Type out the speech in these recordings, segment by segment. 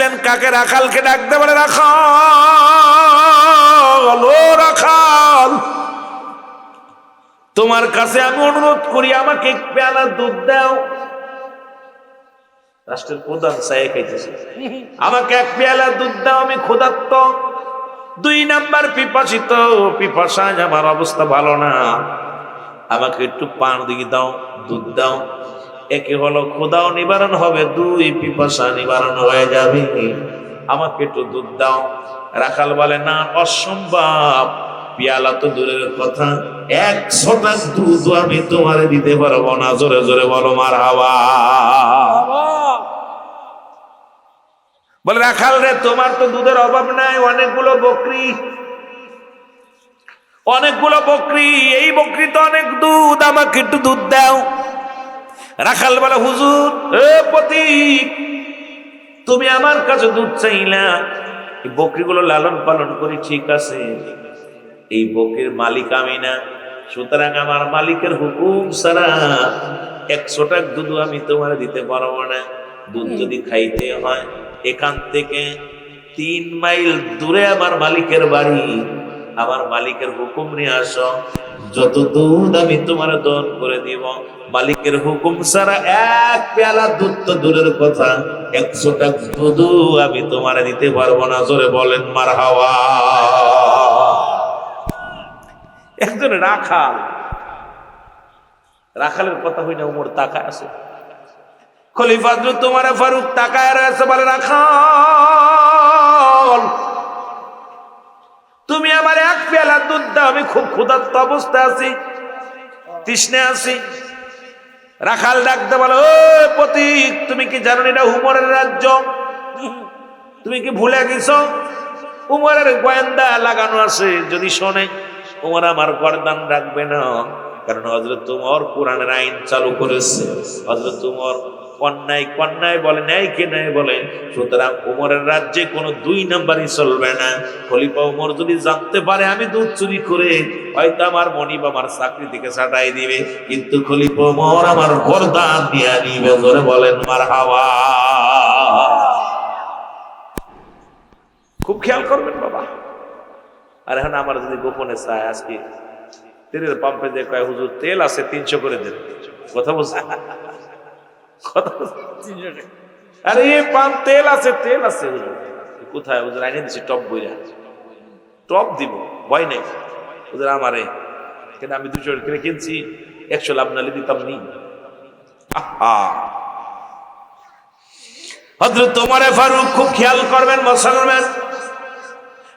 ডাকছিলেন কাকে? রাখালকে ডাকতে বলে, রাখাল, ও রাখাল, তোমার কাছে আমি অনুরোধ করি, আমাকে এক পেয়ালা দুধ দাও। রাষ্ট্রের প্রধান চায়ে খাইতেছে, আমাকে এক পেয়ালা দুধ দাও, আমি ক্ষুধার্ত। 2 নাম্বার পিপাসিত, পিপাসায় আমার অবস্থা ভালো না, আমাকে একটু পান দিয়ে দাও, দুধ দাও। একে হলো ক্ষুধাও নিবারণ হবে, 2 পিপাসা নিবারণ হয়ে যাবে, আমাকে একটু দুধ দাও। রাখাল বলে, না, অসম্ভব, পেয়ালা তো দূরের কথা, 100 টাক দুধ আমি তোমারে দিতে পারবো না। জোরে জোরে বলো মারহাবা। বলে, রাখাল রে, তোমার তো দুধের অভাব নাই, অনেকগুলো বকরি, অনেকগুলো বকরি, এই বকরি তো অনেক দুধ, আমাকে একটু দুধ দাও। রাখাল বলে, হুজুর, এ পথিক, তুমি আমার কাছে দুধ চাইলা, এই বকরিগুলো লালন পালন করি, ঠিক আছে, এই বকরির মালিক আমি না, সুতরাং আমার মালিকের হুকুম ছাড়া 100 টাক দুধ আমি তোমার দিতে পারবো না। দুধ যদি খাইতে হয়, এখান থেকে 3 মাইল দূরে আমার মালিকের বাড়ি, আমার মালিকের হুকুম নিয়ে আসো, যত দুধ আমি তোমার দন করে দিব। মালিকের হুকুম ছাড়া 1 পেয়ালা দুধ তো দূরের কথা, 100 টাক দুধ আমি তোমার দিতে পারবো না। জোরে বলেন মারহাবা। একজন রাখাল, রাখালের কথা হই না, উমর তাকায় আছে, খলিফা হযরত ওমর ফারুক তাকায় রয়েছে, বলে, রাখাল, তুমি আমার 1 পেয়ালা দুধ দাও, আমি খুব ক্ষুধার্ত অবস্থায় আছি, তৃষ্ণায় আছি। রাখাল ডাকতে বলে, ও পথিক, তুমি কি জানো এটা উমরের রাজ্য? তুমি কি ভুলে গেছো? উমরের গোয়েন্দা লাগানো আছে, যদি শোনে উমর আমার গর্দান রাখবে না, কারণ হযরত উমর কোরআনের আইন চালু করেছে। হযরত উমর অন্যায় কন্যায় বলে, ন্যায়কে ন্যায় বলে, সুতরাং উমরের রাজ্যে কোনো 2 নাম্বারই চলবে না। খলিফা উমর যদি জানতে পারে আমি দুধ চুরি করে, হয়তো আমার মনিব আমার চাকরি থেকে ছাঁটাই দিবে, কিন্তু খলিফা উমর আমার গর্দান দিয়ে নিবে। জোরে বলেন মারহাবা। খুব খেয়াল করবেন বাবা। আর এখন আমার যদি গোপনে চায়, আজকে তেলের পাম্পে যে কয়, হুজুর তেল আছে 300 করে দেন, কথা বলছে, কথা বলছে, আরে পাম্প তেল আছে, তেল আছে, হুজুর কোথায়? হুজুর আইনে দিচ্ছি টপ বইরা, টপ দিব, ভয় নেই হুজুর আমারে, কেন আমি 200 কিনে কিনছি, 100 লাভ নালে দিতাম নি। হযরত ওমর ফারুক খুব খেয়াল করবেন মুসলমান।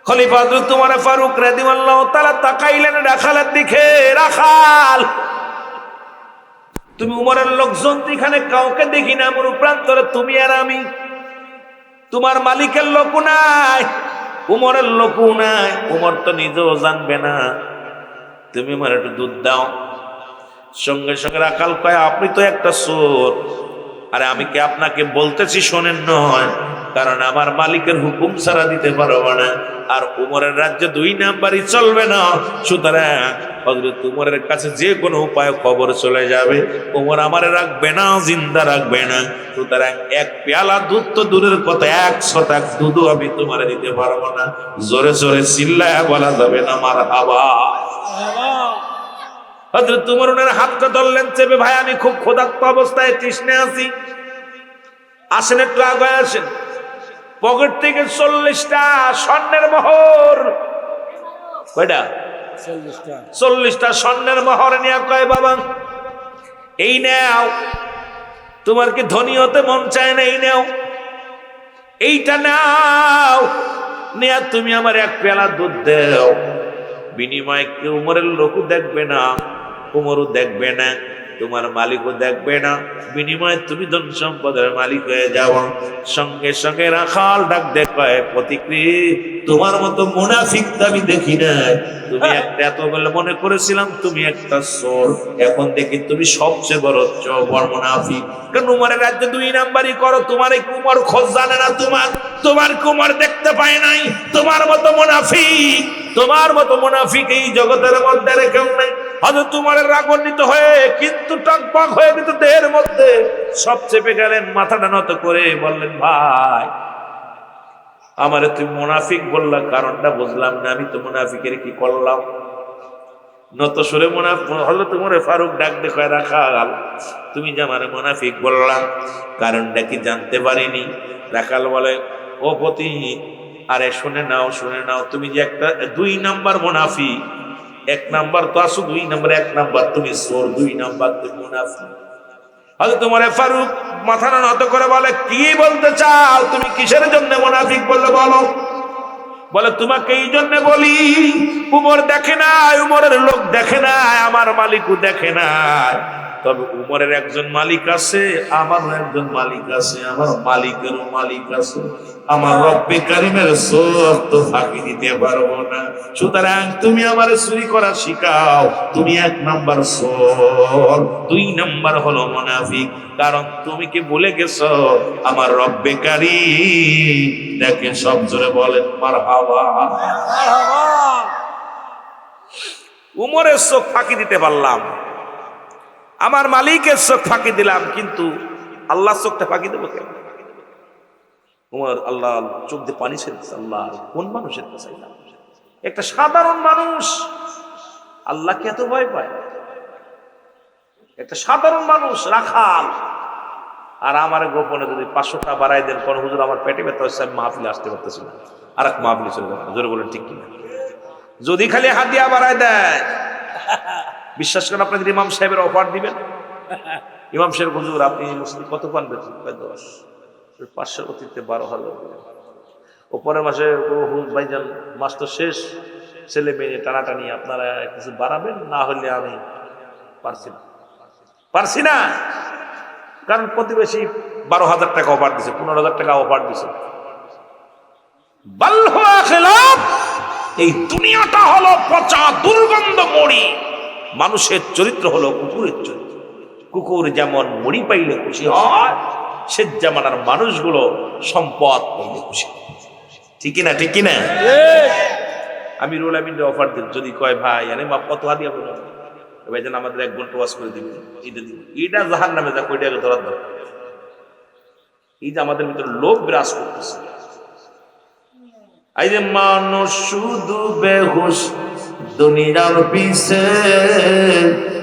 খলিফা হযরত ওমর ফারুক রাদিয়াল্লাহু তাআলা তাকাইলেন রাখালের দিকে, রাখাল, তুমি উমরের লোকজন এখানে কাউকে দেখি না, আমার প্রান্তরে তুমি আর আমি, তোমার মালিকের লোক নাই, উমরের লোক নাই, উমর তো নিজেও জানবে না, তুমি আমার একটু দুধ দাও। সঙ্গে সঙ্গে রাখাল কয়, আপনি তো একটা চোর। আরে আমি কি আপনাকে বলতেছি শোনেন নয়, কারণ আমার মালিকের হুকুম ছাড়া দিতে পারবো না, আর উমরের রাজ্যে 2 নাম্বারই চলবে না, সুতরাং হযরত উমরের কাছে যে কোনো উপায়ে খবর চলে যাবে, উমর আমারে রাখবে না, জিন্দা রাখবে না, সুতরাং 1 পেয়ালা দুধ তো দূরের কথা, 100 টাক দুধও আমি তোমারে দিতে পারবো না। জোরে জোরে চিল্লায়া বলা যাবে না মারহাবা। হযরত উমর ওনার হাতটা ধরলেন চেপে, ভাই আমি খুব ক্ষুধার্ত অবস্থায়, তৃষ্ণায় আছি, আসেন একটু আগে আসেন। পকেট থেকে 40টা স্বর্ণের মোহর, কয়টা? 40টা স্বর্ণের মোহর নিয়ে কয়, বাবা এই নাও, তোমার কি ধনী হতে মন চায় না? এই নাও, এইটা নাও, নিয়ে তুমি আমার 1 পেয়ালা দুধ দাও, বিনিময়ে কেউ উমরের লোকও দেখবে না, উমরও দেখবে না, তোমার মালিকও দেখবে না, বিনিময়ে তুমি ধন সম্পদের মালিক হয়ে যাও। সঙ্গে সঙ্গে রাখাল ডাক দেখায়, প্রতিক্রিয়া তোমার মতো মুনাফিক তো আমি দেখি নাই, তুমি একটা, এত বলে মনে করেছিলাম তুমি একটা চোর, এখন দেখি তুমি সবচেয়ে বড় চোর মুনাফিক। কারণ উমরের রাজ্যে 2 নাম্বারই করো, তোমার এই উমর খোঁজ জানে না, তোমার উমর দেখতে পায় নাই, তোমার মতো মুনাফিক, তোমার মতো মুনাফিক এই জগতের মধ্যে কেউ নাই। হযরত উমরের রাগান্বিত হয়ে কিন্তু টকবক হয়ে কিন্তু দেহের মধ্যে সব চেপে গেলেন, মাথাটা নত করে বললেন, ভাই আমারে তুই মুনাফিক বললা, কারণটা বুঝলাম না, আমি তো মুনাফিকের কি করলাম? নত সুরে হযরত ওমর ফারুক ডাক দেখায়, রাখাল তুমি যে আমারে মুনাফিক বললা, কারণটা কি জানতে পারিনি? রাখাল বলে, ও পতি, আরে শুনে নাও শুনে নাও, তুমি যে একটা 2 নাম্বার মুনাফিক, 1 নাম্বার তো আসো, 2 নাম্বার, 1 নাম্বার তুমি চোর, 2 নাম্বার তুমি মুনাফিক। হযরত ওমর ফারুক মাথা নত করে বলে, কি বলতে চাও তুমি? কিসের জন্য মুনাফিক বললে বলো? বলে, তোমাকে এই জন্য বলি, উমর দেখে নাই, উমরের লোক দেখে নাই, আমার মালিকও দেখে নাই, তবে উমরের একজন মালিক আছে, আমারও একজন মালিক আছে, আমার মালিকেরও মালিক আছে, আমার রব্বে কারিমের চোখ তো ফাঁকি দিতে পারবো না। সুতরাং তুমি আমার চুরি করা শিখাও, তুমি 1 নাম্বার চোর, 2 নাম্বার হলো মুনাফিক। কারণ তুমি কি ভুলে গেছো আমার রব্বে কারিম দেখে? সব জোরে বলেন মারহাবা। উমরের চোখ ফাঁকি দিতে পারলাম, আমার মালিকের চোখ ফাঁকি দিলাম, কিন্তু আল্লাহর চোখটা ফাঁকি দেবো কেন? উমর আল্লাহ চোখ দিয়ে পানি ছেড়েছে। আল্লাহ কোন মানুষের কাছে? একটা সাধারণ মানুষ আল্লাহকে এত ভয় পায়? একটা সাধারণ মানুষ, রাখাল, আর আমার গোপনে যদি 500 টাকা বাড়াই দেন, কোন হুজুর আমার পেটে ব্যথা হচ্ছে, আমি মাহফিলে আসতে পারতেছি না, আর এক মাহফিলে চলে যাবো। জোরে বলেন ঠিক কিনা? যদি খালি হাদিয়া বাড়ায় দেয়, বিশ্বাস করেন, আপনাদের ইমাম সাহেবের অফার দিবেন, ইমাম সাহেব, হুজুর আপনি মুসলিম কত পান বেতন? 10, 500 অতীতে 12,000। ওপরের মাসে ভাইজান মাস তো শেষ, ছেলে মেয়ে টানাটানি, আপনারা কিছু বাড়াবেন, না হলে আমি পারছি না। কারণ প্রতিবেশী 12,000 টাকা অফার দিছে, 15,000 টাকা অফার দিছে। এই দুনিয়াটা হলো পচা দুর্গন্ধ মুড়ি, মানুষের চরিত্র হলো কুকুরের চরিত্র। কুকুর যেমন মুড়ি পাইলে খুশি হয়, সে জামানার মানুষগুলো সম্পদ পাইলে খুশি হয়। ঠিক না? ঠিক কিনা? আমি রুল আমিন অফার দিন, যদি কয় ভাই আরে মা কত হাদিয়া বলো, ভাই যেন আমাদের 1 ঘন্টা ওয়াজ করে দিবেন, এটা দিব, এটা জাহান নামে যা, কয়টাকে ধরার দরকার। এই যে আমাদের ভিতরে লোভ বিরাজ করতেছে, এই যে মানুষ শুধু বেহুশ দুনিয়ার পিছে,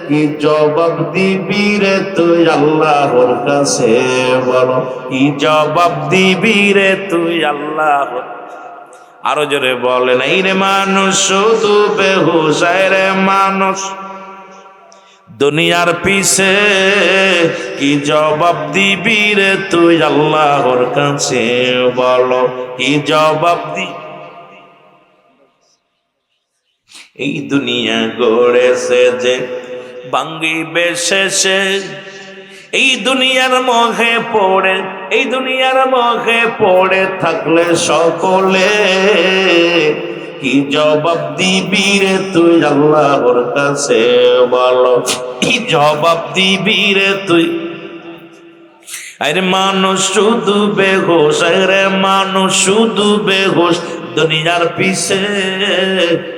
কি জবাব দিবি রে তুই আল্লাহর কাছে? বলো, কি জবাব দিবি রে তুই আল্লাহর? আরো জোরে বলেন, এই রে মানুষ শুধু বেহুশ, রে মানুষ দুনিয়ার পিছে, কি জবাব দিবি রে তুই আল্লাহর কাছে? বলো, কি জবাব দি? এই দুনিয়া গড়েছে যে ভাঙ্গিবে শেষে, এই দুনিয়ার মোহে পড়ে, এই দুনিয়ার মোহে পড়ে থাকলে সকলে, কি জবাব দিবি রে তুই আল্লাহর কাছে? বলো, কি জবাব দিবি রে তুই? আরে মানুষ শুধু বেহুশ, আরে মানুষ শুধু বেহুশ দুনিয়ার পিছে,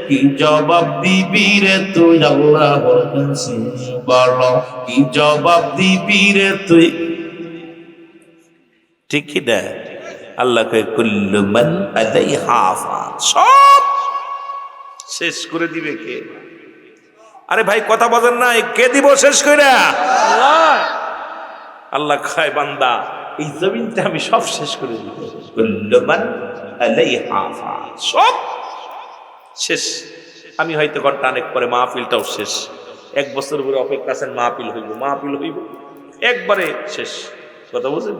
কি জবাব দিবি রে তুই আল্লাহর কাছে? বলো, কি জবাব দিবি রে তুই? ঠিক কি না? আল্লাহ কয়, কুল্লু মান আলাইহা ফান, সব শেষ করে দিবে কে? আরে ভাই কথা বলেন না, কে দিব শেষ করে? আল্লাহ। আল্লাহ খায়, বান্দা এই জমিনটা আমি সব শেষ করে দিব, কুল্লু মান আলাইহা ফান, সব শেষ। আমি হয়তো ঘন্টা অনেক পরে মাহফিলটাও শেষ, 1 বছর পরে অপেক্ষা আছেন, মাহফিল হইব, একবারে শেষ। কথা বুঝেন?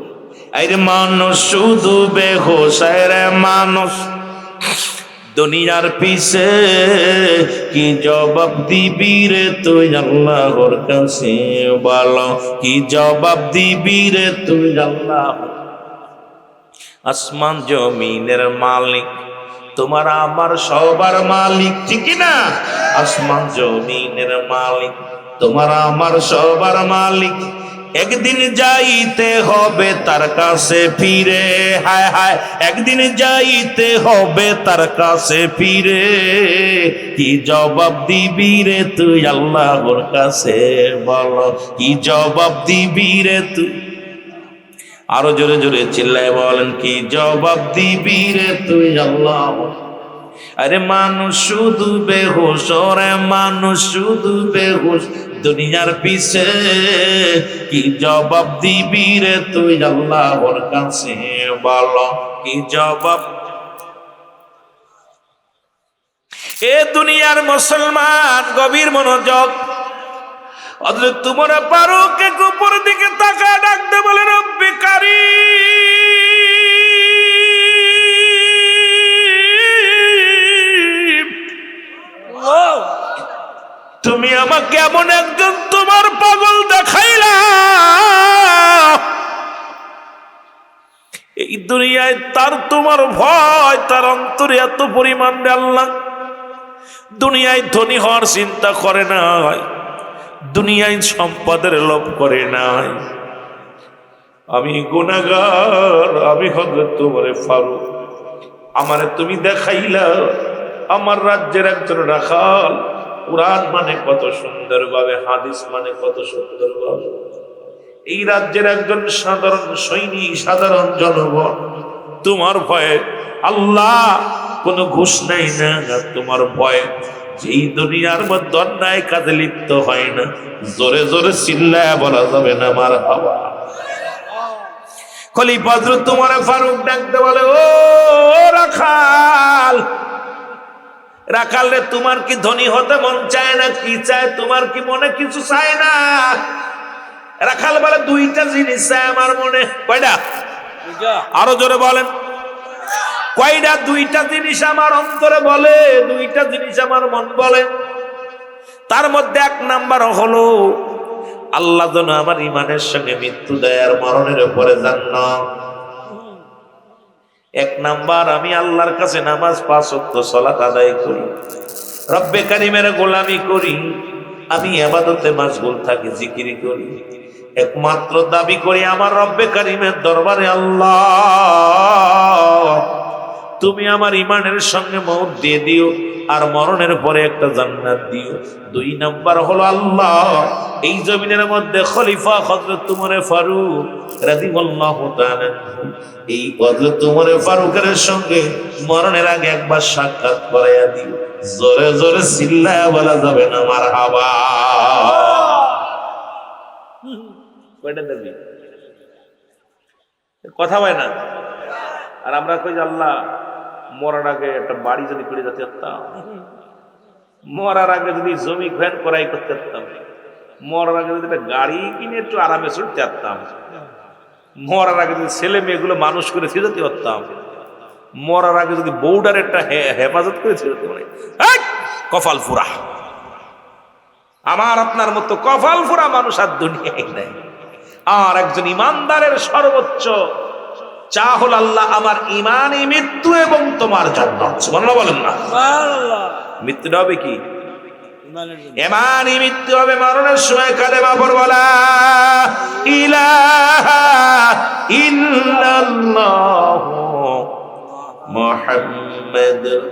আরে মানুষ শুধু বেহুশ, রে মানুষ দুনিয়ার পিছে, কি জবাব দিবি রে তুই আল্লাহর কাছে? বলো, কি জবাব দিবি রে তুই আল্লাহ? আসমান জমিনের মালিক, তোমার আমার সবার মালিক, ঠিক না? আসমান জমিনের মালিক, তোমার আমার সবার মালিক, একদিন যাইতে হবে তার কাছে ফিরে, হায় হায়, একদিন যাইতে হবে তার কাছে ফিরে, কি জবাব দিবি রে তুই আল্লাহর কাছে? বলো, কি জবাব দিবি রে তুই? আরো জোরে জোরে চিল্লায় বলেন, কি জবাব দিবি রে তুই আল্লাহ? আরে মানুষ শুধু বেহুশ, ওরে মানুষ শুধু বেহুশ দুনিয়ার পিছে, কি জবাব দিবি রে তুই আল্লাহর কাছে? বলো কি জবাব? এ দুনিয়ার মুসলমান গভীর মনোযোগ, হযরত তোমার ফারুক এক উপর দিকে তাকায় ডাকতে বলে, রব্বে কারীম, তুমি আমাকে এমন একজন তোমার পাগল দেখাইলা, এই দুনিয়ায় তার তোমার ভয় তার অন্তরে এত পরিমাণ আল্লাহ, দুনিয়ায় ধনী হওয়ার চিন্তা করে না, দুনিয়ায় সম্পদের লোভ করে নাই। আমি গুনাহগার, আমি হযরত তোমার ফারুক, আমারে তুমি দেখাইলা আমার রাজ্যের একজন রাখাল। কুরআন মানে কত সুন্দর ভাবে, হাদিস মানে কত সুন্দর ভাবে, এই রাজ্যের একজন সাধারণ সৈনিক, সাধারণ জনগণ, তোমার ভয়ে আল্লাহ কোনো ঘুষ নেই না, তোমার ভয়ে যেই দুনিয়ার মধ্যে অন্যায় কাজে লিপ্ত হয় না, জোরে জোরে চিল্লায়া বলা যাবে না মারহাবা। খলিফা হযরত তোমার ফারুক ডাকতে বলে, ও রাখাল, রাখাল রে, তোমার কি ধনী হতে মন চায় না? কি চায় তোমার? কি মনে কিছু চায় না? রাখাল বলে, দুইটা জিনিস চায় আমার মনে। কয়টা? আরো জোরে বলেন, কয়টা? দুইটা জিনিস আমার অন্তরে বলে, দুইটা জিনিস আমার মন বলে। তার মধ্যে এক নাম্বার হলো আল্লাহ যেন আমার ইমানের সঙ্গে মৃত্যু দেয় আর মরণের উপরে জান্নাত। এক নাম্বার, আমি আল্লাহর কাছে নামাজ 5 ওয়াক্ত সালাত আদায় করি, রব্বে কারীমের গোলামি করি, আমি ইবাদতে মাশগুল থাকি, জিকির করি, একমাত্র দাবি করি আমার রব্বে কারীমের দরবারে, আল্লাহ তুমি আমার ইমানের সঙ্গে মওত দিয়ে দিও আর মরণের পরে একটা জান্নাত দিও। 2 নাম্বার হলো আল্লাহ এই জমিনের মধ্যে খলিফা হযরত ওমর ফারুক রাদিয়াল্লাহু তাআলা এই হযরত ওমর ফারুকের সঙ্গে মরণের আগে একবার সাক্ষাৎ করাইয়া দিও। জোরে জোরে চিল্লায়া বলা যাবে না মারহাবা। কয়টা দাবি? কথা হয় না। আর আমরা কই আল্লাহ মরার আগে একটা বাড়ি যদি পেড়ে যেতে পারতাম, মরার আগে যদি জমি ভ্যান করাই করতে পারতাম, মরার আগে যদি একটা গাড়ি কিনে একটু আরামে চড়তে পারতাম, মরার আগে যদি ছেলে মেয়েগুলো মানুষ করে ছেড়ে পারতাম, মরার আগে যদি বউডার একটা হেফাজত করে ছেড়ে পারে, কপাল ফুরা। আমার আপনার মতো কপাল ফুরা মানুষ আর দুনিয়ায় নাই। আর একজন ইমানদারের সর্বোচ্চ চা হল আল্লাহ আমার ইমানই মৃত্যু এবং তোমার জান্নাত। সুবহানাল্লাহ বলেন না? মৃত্যুটা হবে কি? ইমানই মৃত্যু হবে। মরণের সময় কালেমা পড়বো লা ইলাহা ইল্লাল্লাহু মুহাম্মাদুর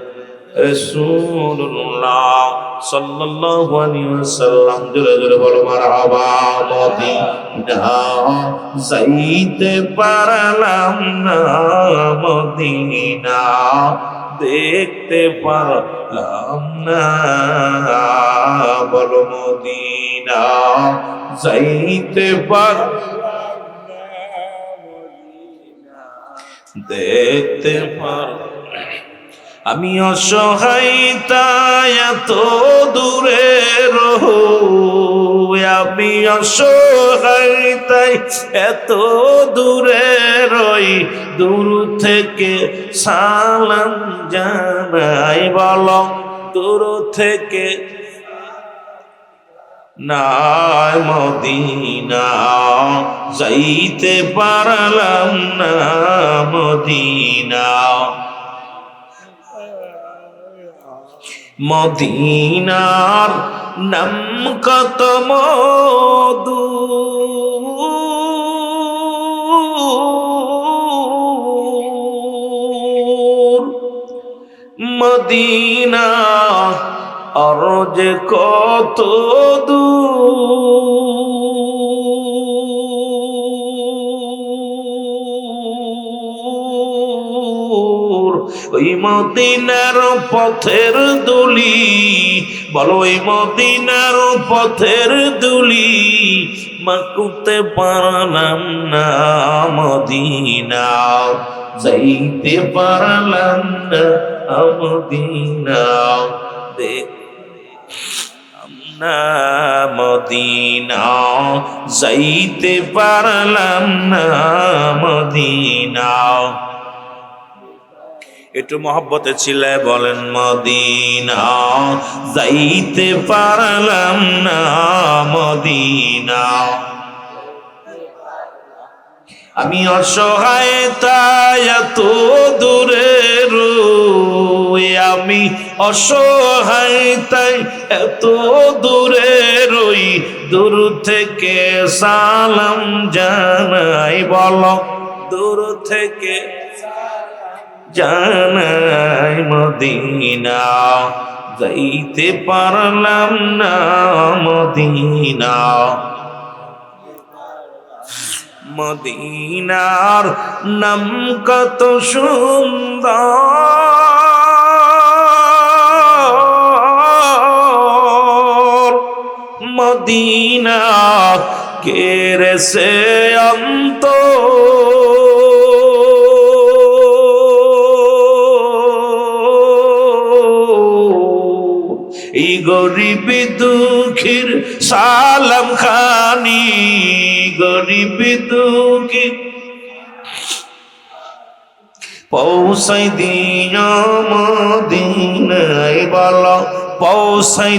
রাসূলুল্লাহ সাল্লাল্লাহু আলাইহি ওয়াসাল্লাম। জোরে জোরে বলো মারহাবা। মদিনা যাইতে পারলাম না, মদিনা দেখতে পারলাম না, বলো মদিনা যাইতে পারলাম না, মদিনা দেখতে পারলাম। আমি অসহায় তাই এত দূরে রহু, আমি অসহায় তাই এত দূরে রই, দূর থেকে সালাম জানাই, বলো দূর থেকে নাই, মদিনা যাইতে পারলাম না, মদিনা মদিনার নাম কত মধু, মদিনা আর যে কত দূর। ওই মদিনার পথের দুলি, বলো ওই মদিনার পথের দুলি, মাকুতে পারলাম না মদিনা, যাইতে পারলাম না মদিনা, না মদিনা, যাইতে পারলাম না মদিনা। একটু মহব্বতে ছিলে বলেন মদিনা, যাইতে পারলাম না মদিনা। আমি অসহায় তাই এত দূরে রই, আমি অসহায় তাই এত দূরে রই, দূর থেকে সালাম জানাই, বলো দূর থেকে জানাই মদিনা, যাইতে পারলাম না মদিনা। মদিনার নাম কত সুন্দর, মদিনা কেরেছে অন্ত, এই গরিব দুঃখীর সালাম খানি, গরিব দুঃখী পৌঁছাই দিও মদিনায়, বলো পৌঁছাই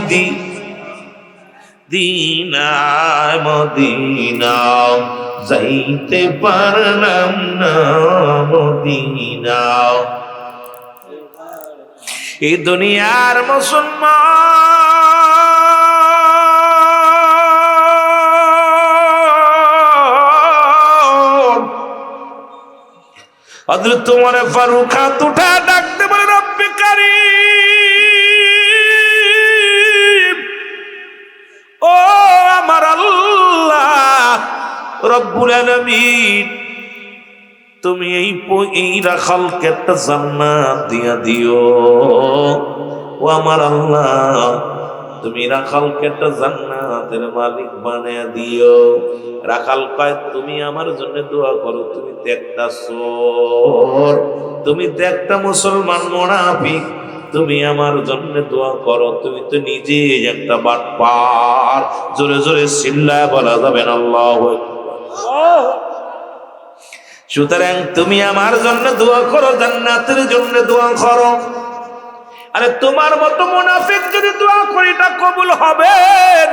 দিনায় মদিনা, যাইতে পারলাম না মদিনা। এই দুনিয়ার মুসলমান হযরত ওমর ফারুক হাত উঠা ডাকতে বলে, রব্বে কারীম, ও আমার আল্লাহ রব্বুল আলামিন, তুমি এই রাখালকে একটা জান্নাত দিয়া দিও। ও আমার আল্লাহ, তুমি রাখালকে একটা জান্নাতের মালিক বানিয়ে দিও। রাখাল কয়, তুমি আমার জন্য দোয়া করো, তুমি তো একটা চোর, তুমি তো একটা মুসলমান মুনাফিক, তুমি আমার জন্য দোয়া করো, তুমি তো নিজে একটা বাটপার। জোরে জোরে চিল্লায় বলা যাবে না আল্লাহু আকবার। সুতরাং তুমি আমার জন্য দোয়া করো, জান্নাতের জন্য দোয়া করো। আরে তোমার মতো মুনাফিক যদি দোয়া করি তা কবুল হবে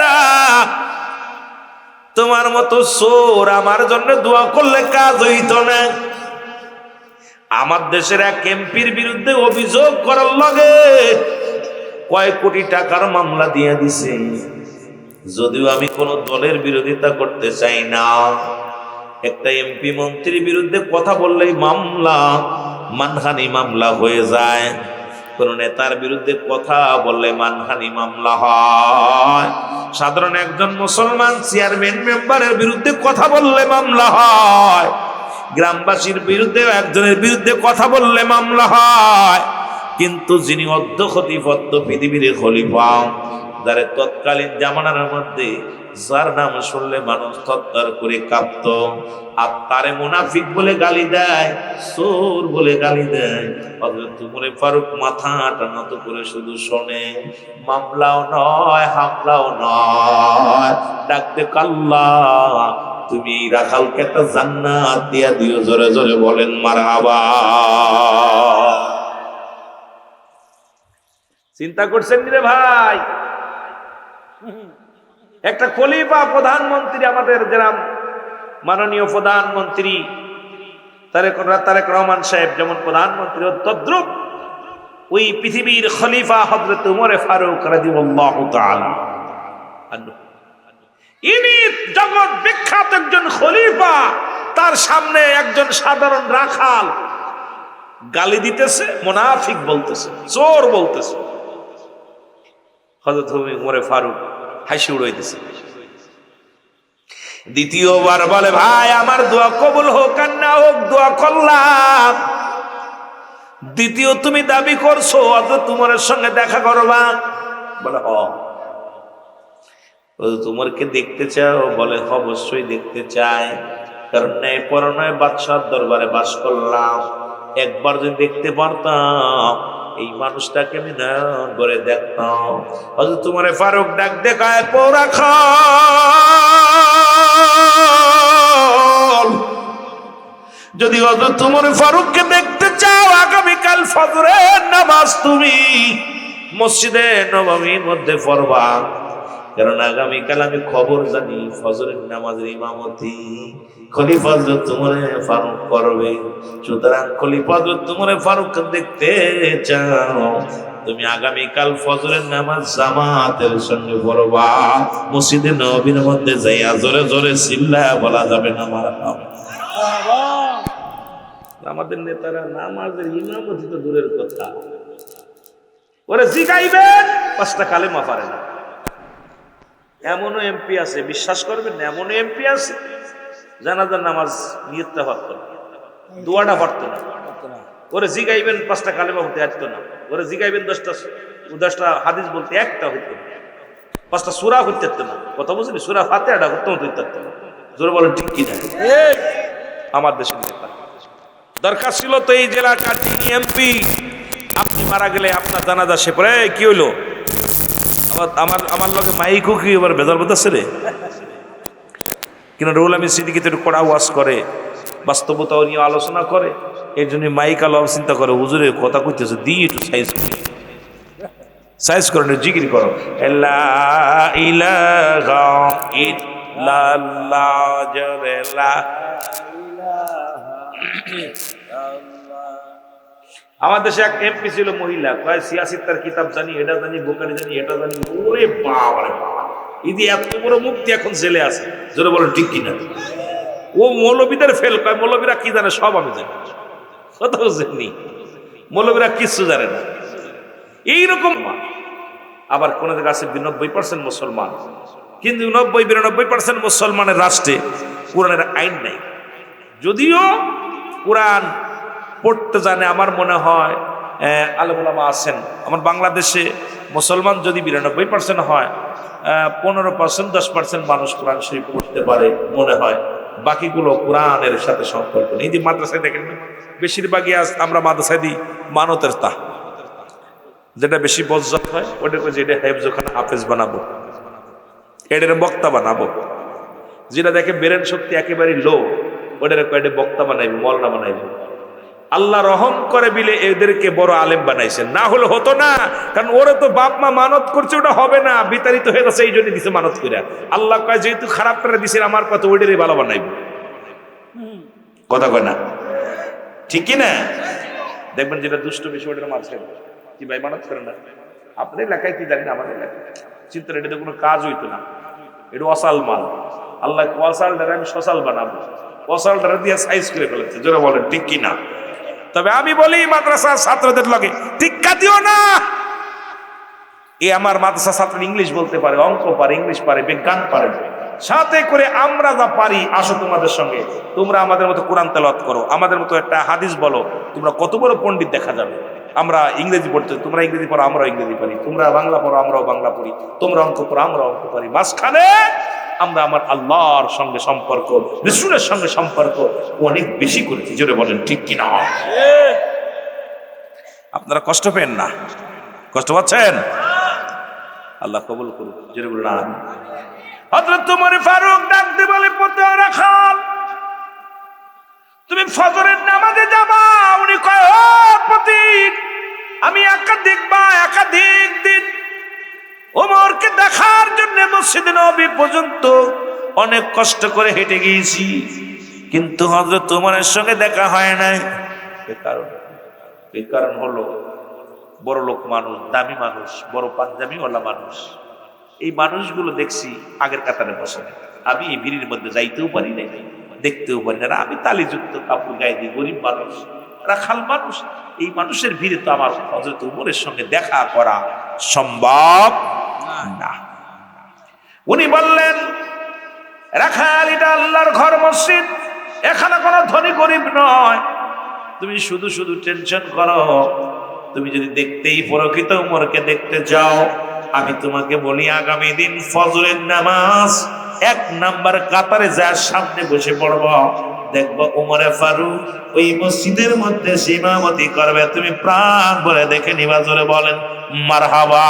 না। তোমার মতো চোর আমার জন্য দোয়া করলে কাজ হইতো না। আমার দেশের এক এমপির বিরুদ্ধে অভিযোগ করার লগে কয়েক কোটি টাকার মামলা দিয়ে দিছে, যদিও আমি কোন দলের বিরোধিতা করতে চাই না। একটা এমপি মন্ত্রীর বিরুদ্ধে কথা বললেই মামলা, মানহানি মামলা হয়ে যায়। কোন নেতার বিরুদ্ধে কথা বললে মানহানি মামলা হয়। সাধারণ একজন মুসলমান চেয়ারম্যান মেম্বারের বিরুদ্ধে কথা বললে মামলা হয়। গ্রামবাসীর বিরুদ্ধে একজনের বিরুদ্ধে কথা বললে মামলা হয়। কিন্তু যিনি অধ্যক্ষতিপত্র পৃথিবীর খলিফা, যারা তৎকালীন জামানার মধ্যে যার নাম শুনলে মানুষ থরথর করে কাঁপত, আর তারে মুনাফিক বলে গালি দেয়, চোর বলে গালি দেয়, হযরত ওমর ফারুক মাথাটা নত করে শুধু শোনে, মামলাও নয় হামলাও নয়, ডাকতে আল্লাহ তুমি রাখালকে একটা জান্নাত দিয়া দিও। জোরে জোরে বলেন মারহাবা। চিন্তা করছেন রে ভাই? একটা খলিফা প্রধানমন্ত্রী, আমাদের যারা মাননীয় প্রধানমন্ত্রী তারেক রহমান সাহেব যেমন প্রধানমন্ত্রী, তদ্রুপ ওই পৃথিবীর খলিফা হযরত ওমর ফারুক রাদিয়াল্লাহু তাআলা আনহু, ইনি জগৎ বিখ্যাত একজন খলিফা। তার সামনে একজন সাধারণ রাখাল গালি দিতেছে, মুনাফিক বলতেছে, চোর বলতেছে। হযরত ওমর ফারুক হাসি উড়াইতেছে। দ্বিতীয়বার বলে, ভাই আমার দোয়া কবুল হোক আর না হোক, দোয়া করলাম। দ্বিতীয় তুমি দাবি করছো হযরত উমরের সঙ্গে দেখা করবা, বলে হ। তোমারকে দেখতে চাও? বলে অবশ্যই দেখতে চাই, কারণ ন্যায় পরায়ণ বাদশার দরবারে বাস করলাম। একবার যদি দেখতে পারতাম এই মানুষটাকে আমি নয়ন ভরে দেখতাম। হযরত উমর ফারুক ডাক দেখায়, পোড়া খাল, যদি হযরত উমর ফারুককে দেখতে চাও আগামীকাল ফজরের নামাজ তুমি মসজিদে নববীর মধ্যে পড়বা, কারণ আগামীকাল আমি খবর জানি ফজরের নামাজের ইমামতি খলিফা হযরত উমর ফারুক করবে। সুতরাং খলিফা হযরত উমর ফারুক দেখতে চাও তুমি আগামীকাল ফজরের নামাজ জামাতের সঙ্গে পড়বা। মসজিদে নববীর মধ্যে যাইয়া জোরে জোরে চিল্লায়া বলা যাবে না মারহাবা। আমাদের নেতারা নামাজের ইমামতি তো দূরের কথা, ওরা জিগাইবেন 5টা কালেমা পারে না। এমনও এমপি আছে, বিশ্বাস করবেন না, এমনও এমপি আছে জানাজার নামাজ নিয়তটা পারতো না, দোয়াটা পারতো না। ওরে জিগাইবেন 5টা কালেমা বলতে আসতো না, ওরে জিগাইবেন 10টা হাদিস বলতে একটা হইতো না, 5টা সূরা হইতে পারতো না। কথা বুঝলি? সূরা ফাতিহাটা হইতে পারতো না। জোরে বলেন ঠিক কি না? আমার দেশের নেতা দরকার ছিল তো এই জেলা কাটিং এমপি, আপনি মারা গেলে আপনার জানাজা সে পরে কি হইলো? আমার লগে মাইকও কি এবার ভেজাল বোঝাচ্ছে রে কিনা? রুহুল আমিন সিদ্দিকী তো কড়া ওয়াজ করে, বাস্তবতা নিয়ে আলোচনা করে, এর জন্য মাইক আলো চিন্তা করে হুজুরে কথা কইতেছে দিয়ে একটু সাইজ করে জিকির করো, লা ইলাহা ইল্লাল্লাহ, জোরে লা। আমার দেশে এক এমপি ছিল মহিলা, কয় সিয়াসিত্তার কিতাব জানি, এটা জানি, বোকারি জানি, এটা জানি। ওরে বাবা রে বাবা, ইদি এত বড় মুক্তি এখন জেলে আছে। জোরে বলেন ঠিক কিনা? ও মৌলবীদের ফেল, কয় মৌলবীরা কি জানে সব আমি জানি। কথা বুঝেননি? মৌলবীরা কিচ্ছু জানে না। এইরকম আবার কোন জায়গায় আছে 90% মুসলমান, কিন্তু 90-92% মুসলমানের রাষ্ট্রে কোরআনের আইন নাই। যদিও কোরআন পড়তে জানে, আমার মনে হয় আলেম ওলামা আছেন। আমার বাংলাদেশে মুসলমান যদি 92% হয়, 15% 10% মানুষ কোরআন শরীফ পড়তে পারে মনে হয়, বাকিগুলো কোরআনের সাথে সম্পর্ক নেই। এই যে মাদ্রাসায় দেখেন না, বেশিরভাগই আমরা মাদ্রাসায় দিই মানতের তা, যেটা বেশি বজ্জাত হয় ওটাকে যেটা হেফজখানা হাফেজ বানাবো, এটার বক্তা বানাবো। যেটা দেখে ব্রেন শক্তি একেবারে লো, ওটার কয়েকটা বক্তা বানাইবো, মলনা বানাইবো। আল্লাহ রহম করে বিলে এদেরকে বড় আলেম বানাইছেন, না হলে হতো না। কারণ ওরা তো বাপ মা মানত করছে, ওটা হবে না, বিতাড়িত হয়ে গেছে, এই জন্য দিছে মানত করে। আল্লাহ কয় যেহেতু খারাপ করে দিছেন আমার কথা, ওইটারই ভালো বানাইব। কথা কয় না? ঠিক কি না? দেখবেন যেটা দুষ্ট বেশি ওটার মাঝে কি ভাই মানত করে না। আপনার এলাকায় কি জানি না, আমাদের এলাকায় চিন্তা, এটাতে কোনো কাজ হইতো না, এটা অসাল মাল। আল্লাহ অসাল দ্বারা আমি সসাল বানাবো, অসাল দ্বারা দিয়ে সাইজ করে ফেলেছে। যারা বলেন ঠিক কি না? তবে আমি বলি মাদ্রাসার ছাত্রদের লগে টিক্কা দিও না। আমার মাদ্রাসা ছাত্র ইংলিশ বলতে পারে, অঙ্ক পারে, ইংলিশ পারে, বিজ্ঞান পারে, সাথে করে আমরা যা পারি আসো তোমাদের সঙ্গে। তোমরা আমাদের মতো কোরআন তেলাওয়াত করো, আমাদের মতো একটা হাদিস বলো, তোমরা কত বড় পণ্ডিত দেখা যাবে। আমরা ইংরেজি পড়তে, তোমরা ইংরেজি পড়ো, আমরাও ইংরেজি পারি, তোমরা বাংলা পড়ো, আমরাও বাংলা পড়ি, তোমরা অঙ্ক পড়ো, আমরাও অঙ্ক পারি। মাঝখানে আমরা আমার আল্লাহর সঙ্গে সম্পর্ক, রাসূলের সঙ্গে সম্পর্ক অনেক বেশি করেছি। জোরে বলেন ঠিক কিনা? আপনারা কষ্ট পেন না? কষ্ট পাচ্ছেন? আল্লাহ কবুল করুন। জোরে বলুন আমিন। হযরত ওমর ফারুক ডাকতে বলে, পোতেরা খাল, তুমি ফজরের নামাজে যাবা? উনি কয়, ও পথিক, আমি একাধিক দিন ওমরকে দেখার জন্য মসজিদে নববী পর্যন্ত অনেক কষ্ট করে হেঁটে গিয়েছি, কিন্তু হযরত ওমরের সঙ্গে দেখা হয় নাই। এই কারণ হলো বড় লোক মানুষ, দামি মানুষ, বড় পাঞ্জাবিওয়ালা মানুষ, এই মানুষগুলো দেখছি আগের কাতারে বসে। আমি এই ভিড়ের মধ্যে যাইতেও পারি না, দেখতেও পারি না। আমি তালিযুক্ত কাপড় গায়ে দিই, গরিব মানুষ, রাখাল মানুষ। এই মানুষের ভিড়ে তো আমার হযরত ওমরের সঙ্গে দেখা করা সম্ভব না। উনি বললেন, রাখাল, এটা আল্লাহর ঘর, মসজিদ, এখানে কোনো ধনী গরিব নয়, তুমি শুধু শুধু টেনশন করো। তুমি যদি দেখতেই প্রকৃত উমরকে দেখতে চাও, আমি তোমাকে বলি আগামী দিন ফজরের নামাজ 1 নাম্বার কাতারে যা সামনে বসে পড়ব, দেখবো উমরে ফারুক ওই মসজিদের মধ্যে ইমামতি করবে। তুমি প্রাণ ভরে দেখে নিবা, জোরে বলেন মারহাবা।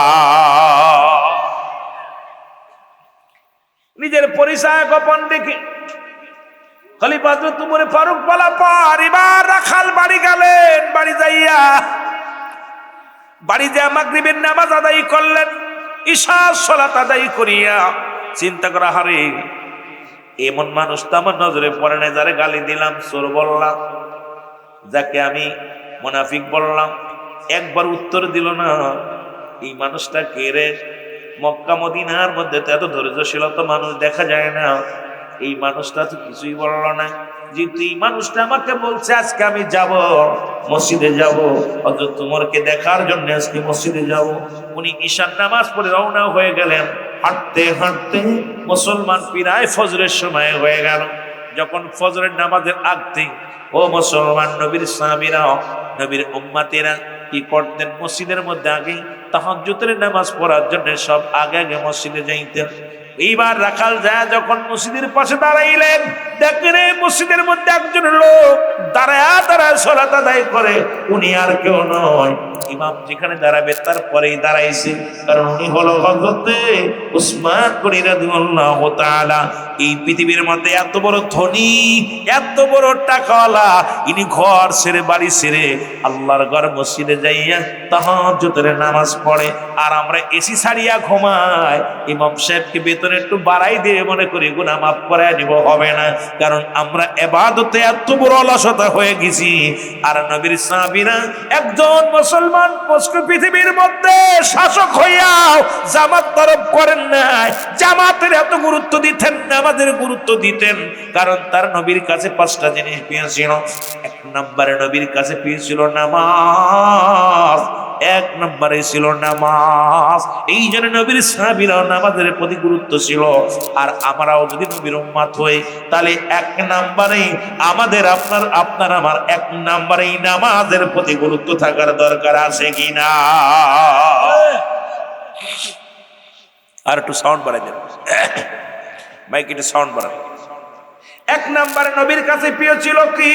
নিজের পরিচয় গোপন দেখে খলিফা হযরত উমরে ফারুক বলা পর এবার রাখাল বাড়ি গেলেন। বাড়ি যাইয়া মাগরিবের নামাজ আদায় করলেন। ইশার সালাত আদায় করিয়া চিন্তা করা, হারে এমন মানুষ তো আমার নজরে পড়ে না, যারে গালি দিলাম, চোর বললাম, যাকে আমি মুনাফিক বললাম, একবার উত্তর দিল না। এই মানুষটা কে রে? মক্কা মদিনার মধ্যে তো এত ধৈর্যশীলতা মানুষ দেখা যায় না। এই মানুষটা তো কিছুই বলল না। যেহেতু এই মানুষটা আমাকে বলছে আজকে আমি যাব, মসজিদে যাব, হযরত উমরকে দেখার জন্য আজকে মসজিদে যাব। উনি ঈশার নামাজ পড়ে রওনা হয়ে গেলেন। হাঁটতে হাঁটতে মুসলমান প্রায় ফজরের সময় হয়ে গেল। যখন ফজরের নামাজের আগতে ও মুসলমান নবীর সাহাবীরা, নবীর উম্মতেরা কি করতেন? মসজিদের মধ্যে আগে তাহাজ্জুদের নামাজ পড়ার জন্য সব আগে আগে মসজিদে যাইতেন। এইবার রাখাল যায় যখন মসজিদের পাশে দাঁড়াইলেন, দেখেন মসজিদের মধ্যে একজন লোক দাঁড়ায় দাঁড়ায় সালাত আদায় করে। উনি আর কেউ নয়, ইমাম যেখানে দাঁড়াবে তারপরেই দাঁড়াইছে, কারণ উনি হলো হযরতে উসমান গনি রাদিয়াল্লাহু তাআলা। এই পৃথিবীর মধ্যে এত বড় ধনী, এত বড় টাকাওয়ালা, ইনি ঘর ছেড়ে বাড়ি ছেড়ে আল্লাহর ঘর মসজিদে যাইয়া তাহাজ্জুদের নামাজ পড়ে। আর আমরা এসি ছাড়িয়া ঘুমাই। ইমাম সাহেবকে বেতন একটু বাড়াই দিয়ে মনে করি গুনাহ মাফ করে নিব, হবে না, কারণ আমরা ইবাদতে এত বড় অলসতা হয়ে গেছি। আর নবীর সাহাবীরা একজন মুসলমান পৃথিবীর মধ্যে শাসক হইয়াও জামাত তরফ করেন নাই। জামাতের এত গুরুত্ব দিতেন না, আমাদের গুরুত্ব দিতেন, কারণ তার নবীর কাছে 5টা জিনিস পেয়েছিল। 1 নম্বরে নবীর কাছে পেয়েছিল নামাজ। 1 নম্বরে ছিল নামাজ। এই জন্য নবীর সাহাবীরাও নামাজের প্রতি গুরুত্ব ছিল। আর আমরাও যদি নবীর উম্মত হই, তাহলে 1 নম্বরে আমাদের আপনার আমার 1 নম্বরেই নামাজের প্রতি গুরুত্ব থাকার দরকার আছে কিনা? আর একটু সাউন্ড বাড়াই দেন, মাইক একটু সাউন্ড বাড়ান। 1 নম্বরে নবীর কাছে প্রিয় ছিল কি?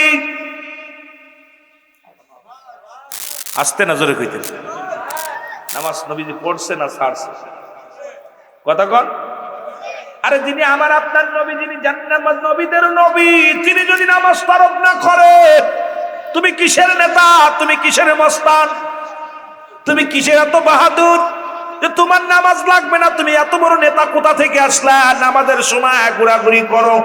আসতে না জোরে কইতেন, নামাজ নবীজি পড়ছে না ছাড়ছে? কথা কন। আরে যিনি আমার আপনার নবী, যিনি জান্নাত নবীদের নবী, তিনি যদি নামাজ তরফ না করে, তুমি কিসের নেতা? তুমি কিসের মস্তান? তুমি কিসের এত বাহাদুর যে তোমার নামাজ লাগবে না? তুমি এত বড় নেতা কোথা থেকে আসলা? নামাজের সময় ঘোরাঘুরি করো,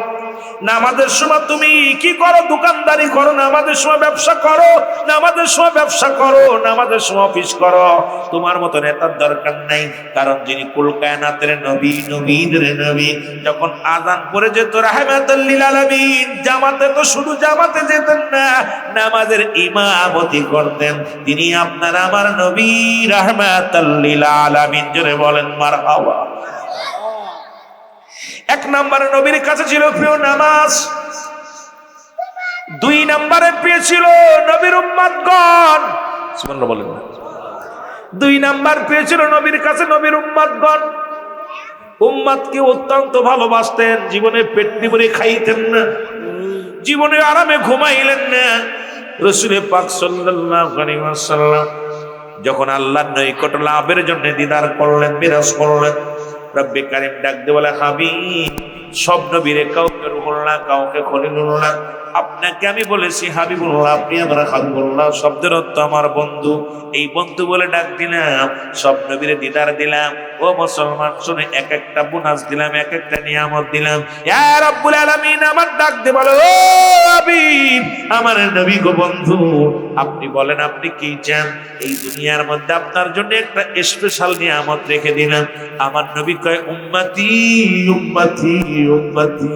নামাজের সময় তুমি কি করো? দোকানদারি করো, নামাজের সময় ব্যবসা করো, নামাজের সময় ব্যবসা করো, নামাজের সময় অফিস করো। তোমার মতো নেতার দরকার নাই, কারণ যিনি কুল কায়নাতের নবী, নবীদের নবী, যখন আযান পড়ে যেত রাহমাতুল লিল আলামিন, জামাতে তো শুধু জামাতে যেতেন না, নামাজের ইমামতি করতেন। তিনি আপনার আমার নবী রাহমাতুল লিল আলামিন। জোরে বলেন মারহাবা। 1 নম্বরে নবীর কাছে ছিল প্রিয় নামাজ। 2 নম্বরে প্রিয় ছিল নবীর উম্মতগণ। সুবহানাল্লাহ বলেন না। 2 নম্বর প্রিয় ছিল নবীর কাছে নবীর উম্মতগণ। উম্মতকে অত্যন্ত ভালোবাসতেন, জীবনে পেট ভরে খাইতেন না, জীবনে আরামে ঘুমাইলেন না। রাসূল পাক সাল্লাল্লাহু আলাইহি ওয়াসাল্লাম যখন আল্লাহর নৈকট্য লাভের জন্য দিদার করলেন, বিরাজ করলেন, রব্বে কারীম ডাক দিয়ে বলে, হাবিব, সব নবীরে কাউকে রুহুল্লাহ, কাউকে খলিলুল্লাহ, আপনাকে আমি বলেছি হাবিবুল্লাহ, আপনি আমার হাবিবুল্লাহ, শব্দের অর্থ আমার বন্ধু। এই বন্ধু বলে ডাক দিলাম, সব নবীরে দিদার দিলাম। ও মুসলমান শুনে, এক একটা বোনাস দিলাম, এক একটা নিয়ামত দিলাম। ইয়া রাব্বুল আলামিন আমার ডাক দিয়ে বলে, ও হাবিব, আমার নবী গো বন্ধু, আপনি বলেন আপনি কি চান? এই দুনিয়ার মধ্যে আপনার জন্য একটা স্পেশাল নিয়ামত রেখে দিলাম। আমার নবী কয়, উম্মতি উম্মতি উম্মতি।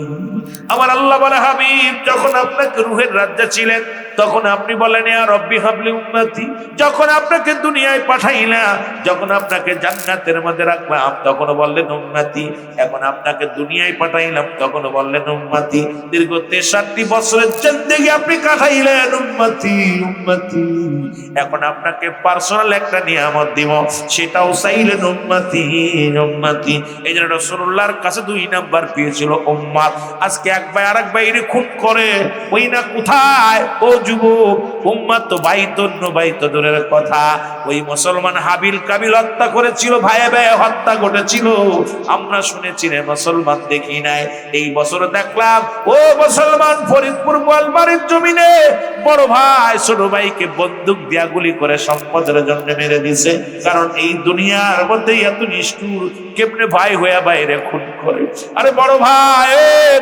আমার আল্লাহ বলে, হাবিব, যখন আপনি আপনাকে রূহের রাজ্যে ছিলেন, তখন আপনি বলেন ইয়া রব্বি হাবলি উম্মতি। যখন আপনাকে দুনিয়ায় পাঠাইলাম, যখন আপনাকে জান্নাতের মধ্যে রাখলাম, তখন বললেন উম্মতি। এখন আপনাকে দুনিয়ায় পাঠাইলাম, তখন বললেন উম্মতি। দীর্ঘ 63 বছরের জিন্দেগি আপনি কাটাইলেন উম্মতি উম্মতি। এখন আপনাকে পার্সোনাল একটা নিয়ামত দিব, সেটাও চাইলেন উম্মতি উম্মতি। এই জন্য রাসূলুল্লাহর কাছে 2 নাম্বার পেয়েছিল উম্মত। আজকে এক ভাই আরেক ভাইরে খুন করে, ওই না কোথায় ও যুবক, উম্মত তো ভাই তন্য ভাই তো দূরের কথা। ওই মুসলমান হাবিল কাবিল হত্যা করেছিল, ভাইয়ে ভাইয়ে হত্যা ঘটেছিল, আমরা শুনেছি রে, মুসলমান দেখি নাই। এই বছর দেখলাম ও মুসলমান ফরিদপুর গোয়ালবাড়ির জমিনে বড় ভাই ছোট ভাইকে বন্দুক দিয়া গুলি করে সম্পদের জন্য মেরে দিছে। কারণ এই দুনিয়ার মধ্যে এত নিষ্ঠুর, কেমনে ভাই হইয়া বাইরে খুন করে। আরে বড় ভাই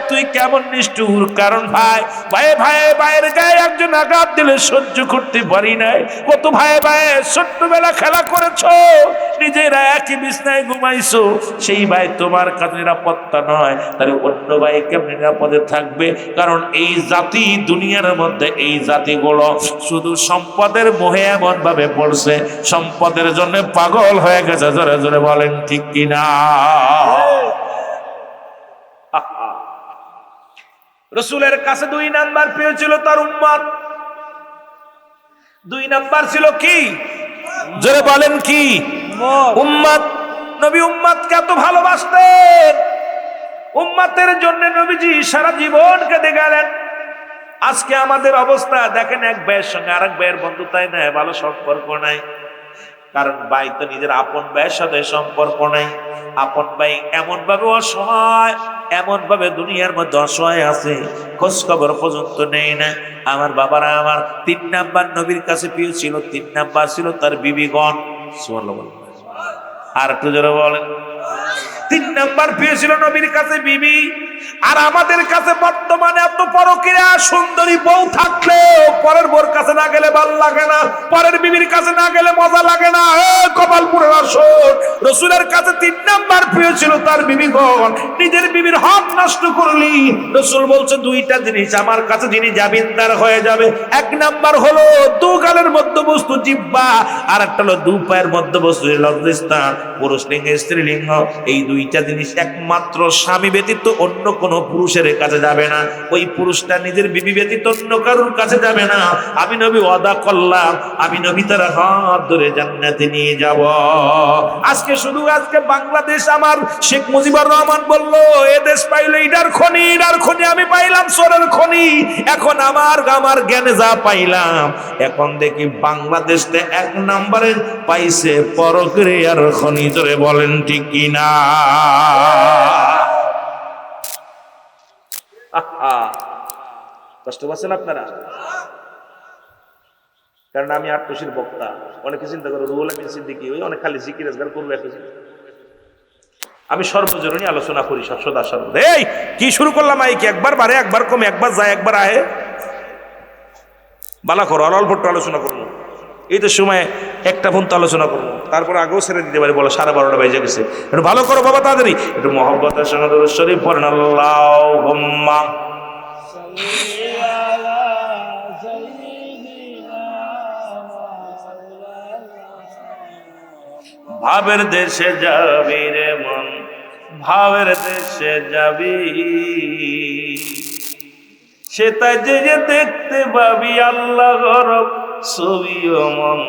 তুই কেমন নিষ্ঠুর, কারণ ভাই ভাই ভাই ভাইয়ের গায়ে একজন আঘাত দিলে সহ্য করতে পারি নাই। কত ভাই ভাই ছোট্টবেলা খেলা করেছো, নিজেরা একই বিছনায় ঘুমাইছো, সেই ভাই তোমার কাছে নিরাপত্তা নয়, তাহলে অন্য ভাই কেমন নিরাপদে থাকবে? কারণ এই জাতি, দুনিয়ার মধ্যে এই জাতিগুলো শুধু সম্পদের মোহে এমন ভাবে পড়ছে, সম্পদের জন্য পাগল হয়ে গেছে। জোরে জোরে বলেন ঠিক কিনা? রসুলের কাছে 2 নাম্বার পেয়েছিল তার উম্মত। 2 নাম্বার ছিল কি? জোরে বলেন কি? উম্মত। নবী উম্মতকে এত ভালোবাসতেন, উম্মতের জন্য নবীজি সারা জীবন কেঁদে গেলেন। আজকে আমাদের অবস্থা দেখেন, এক ভাইয়ের সঙ্গে আরেক ভাইয়ের বন্ধুতাই নাই, ভালো সম্পর্ক নাই। কারণ ভাই তো নিজের আপন ভাইয়ের সাথে সম্পর্ক নাই। আপন ভাই এমন ভাবে অসহায়, এমন ভাবে দুনিয়ার মধ্যে অসহায় আছে, খোঁজ খবর পর্যন্ত নেই না। আমার বাবারা আমার 3 নাম্বার নবীর কাছে পেয়েছিল। 3 নাম্বার ছিল তার বিবিগণ। আর একটু জোরে বলেন। 3 নাম্বার পেয়েছিল নবীর কাছে বিবি। আর আমাদের কাছে বর্তমানে এত পরকীয়া সুন্দরী বউ থাকলেও পরের বোর কাছে না গেলে ভালো লাগে না, পরের বিবির কাছে না গেলে মজা লাগে না। কপালপুরের আসর রসুলের কাছে 3 নাম্বার পেয়েছিল তার বিবিগণ। নিজের বিবির হক নষ্ট করলি, রসুল বলছে 2টা জিনিস আমার কাছে যিনি জামিনদার হয়ে যাবে। 1 নাম্বার হলো 2 গালের মধ্যবস্তু জিহ্বা, আর একটা হলো 2 পায়ের মধ্যবস্তু লজ্জাস্থান, পুরুষ লিঙ্গ স্ত্রীলিঙ্গ। এই 2টা জিনিস একমাত্র স্বামী ব্যতীত অন্য কোন পুরুষের কাছে যাবে না। ওই পুরুষটা নিজের বিবি ব্যতীত অন্য কারোর কাছে যাবে না। আমি নবী ওয়াদা করলাম, আমি নবী তার হাত ধরে জান্নাতে নিয়ে যাব। আজকে শুধু আজকে বাংলাদেশ আমার শেখ মুজিবুর রহমান বলল এ দেশ পাইলে ইটার খনি, ইটার খনি আমি পাইলাম সোনার খনি। এখন আমার জ্ঞানে যা পাইলাম, এখন দেখি বাংলাদেশে 1 নম্বরে পাইছে পরক্রিয়ার খনি। ধরে বলেন ঠিক কিনা? কষ্ট পাচ্ছেন আপনারা? কারণ আমি আটটুসির বক্তা, অনেকে চিন্তা করো রুহুল আমিন সিদ্দিকী ওই অনেক খালি জিকির আজগার করবে। আমি সর্বজনীন আলোচনা করি সদা সর্বদা। এই কি শুরু করলাম, আইকি একবার বাড়ে, একবার কমে, একবার যায়, একবার আহে। বালা করো, অল্প একটু আলোচনা করবো। এই তো সময় একটা ফোন তো আলোচনা করবো, তারপরে আগেও ছেড়ে দিতে পারি। বলো 12:30 বেজে গেছে, একটু ভালো করো বাবা, তাড়াতাড়ি একটু মহব্বতের সঙ্গে দরুদ শরীফ পড়েন। আল্লাহুম্মা ভাবের দেশে যাবি রে মন, ভাবের দেশে যাবি, সে তাই যে দেখতে পাবি আল্লাহ গরব ছবি। ও মন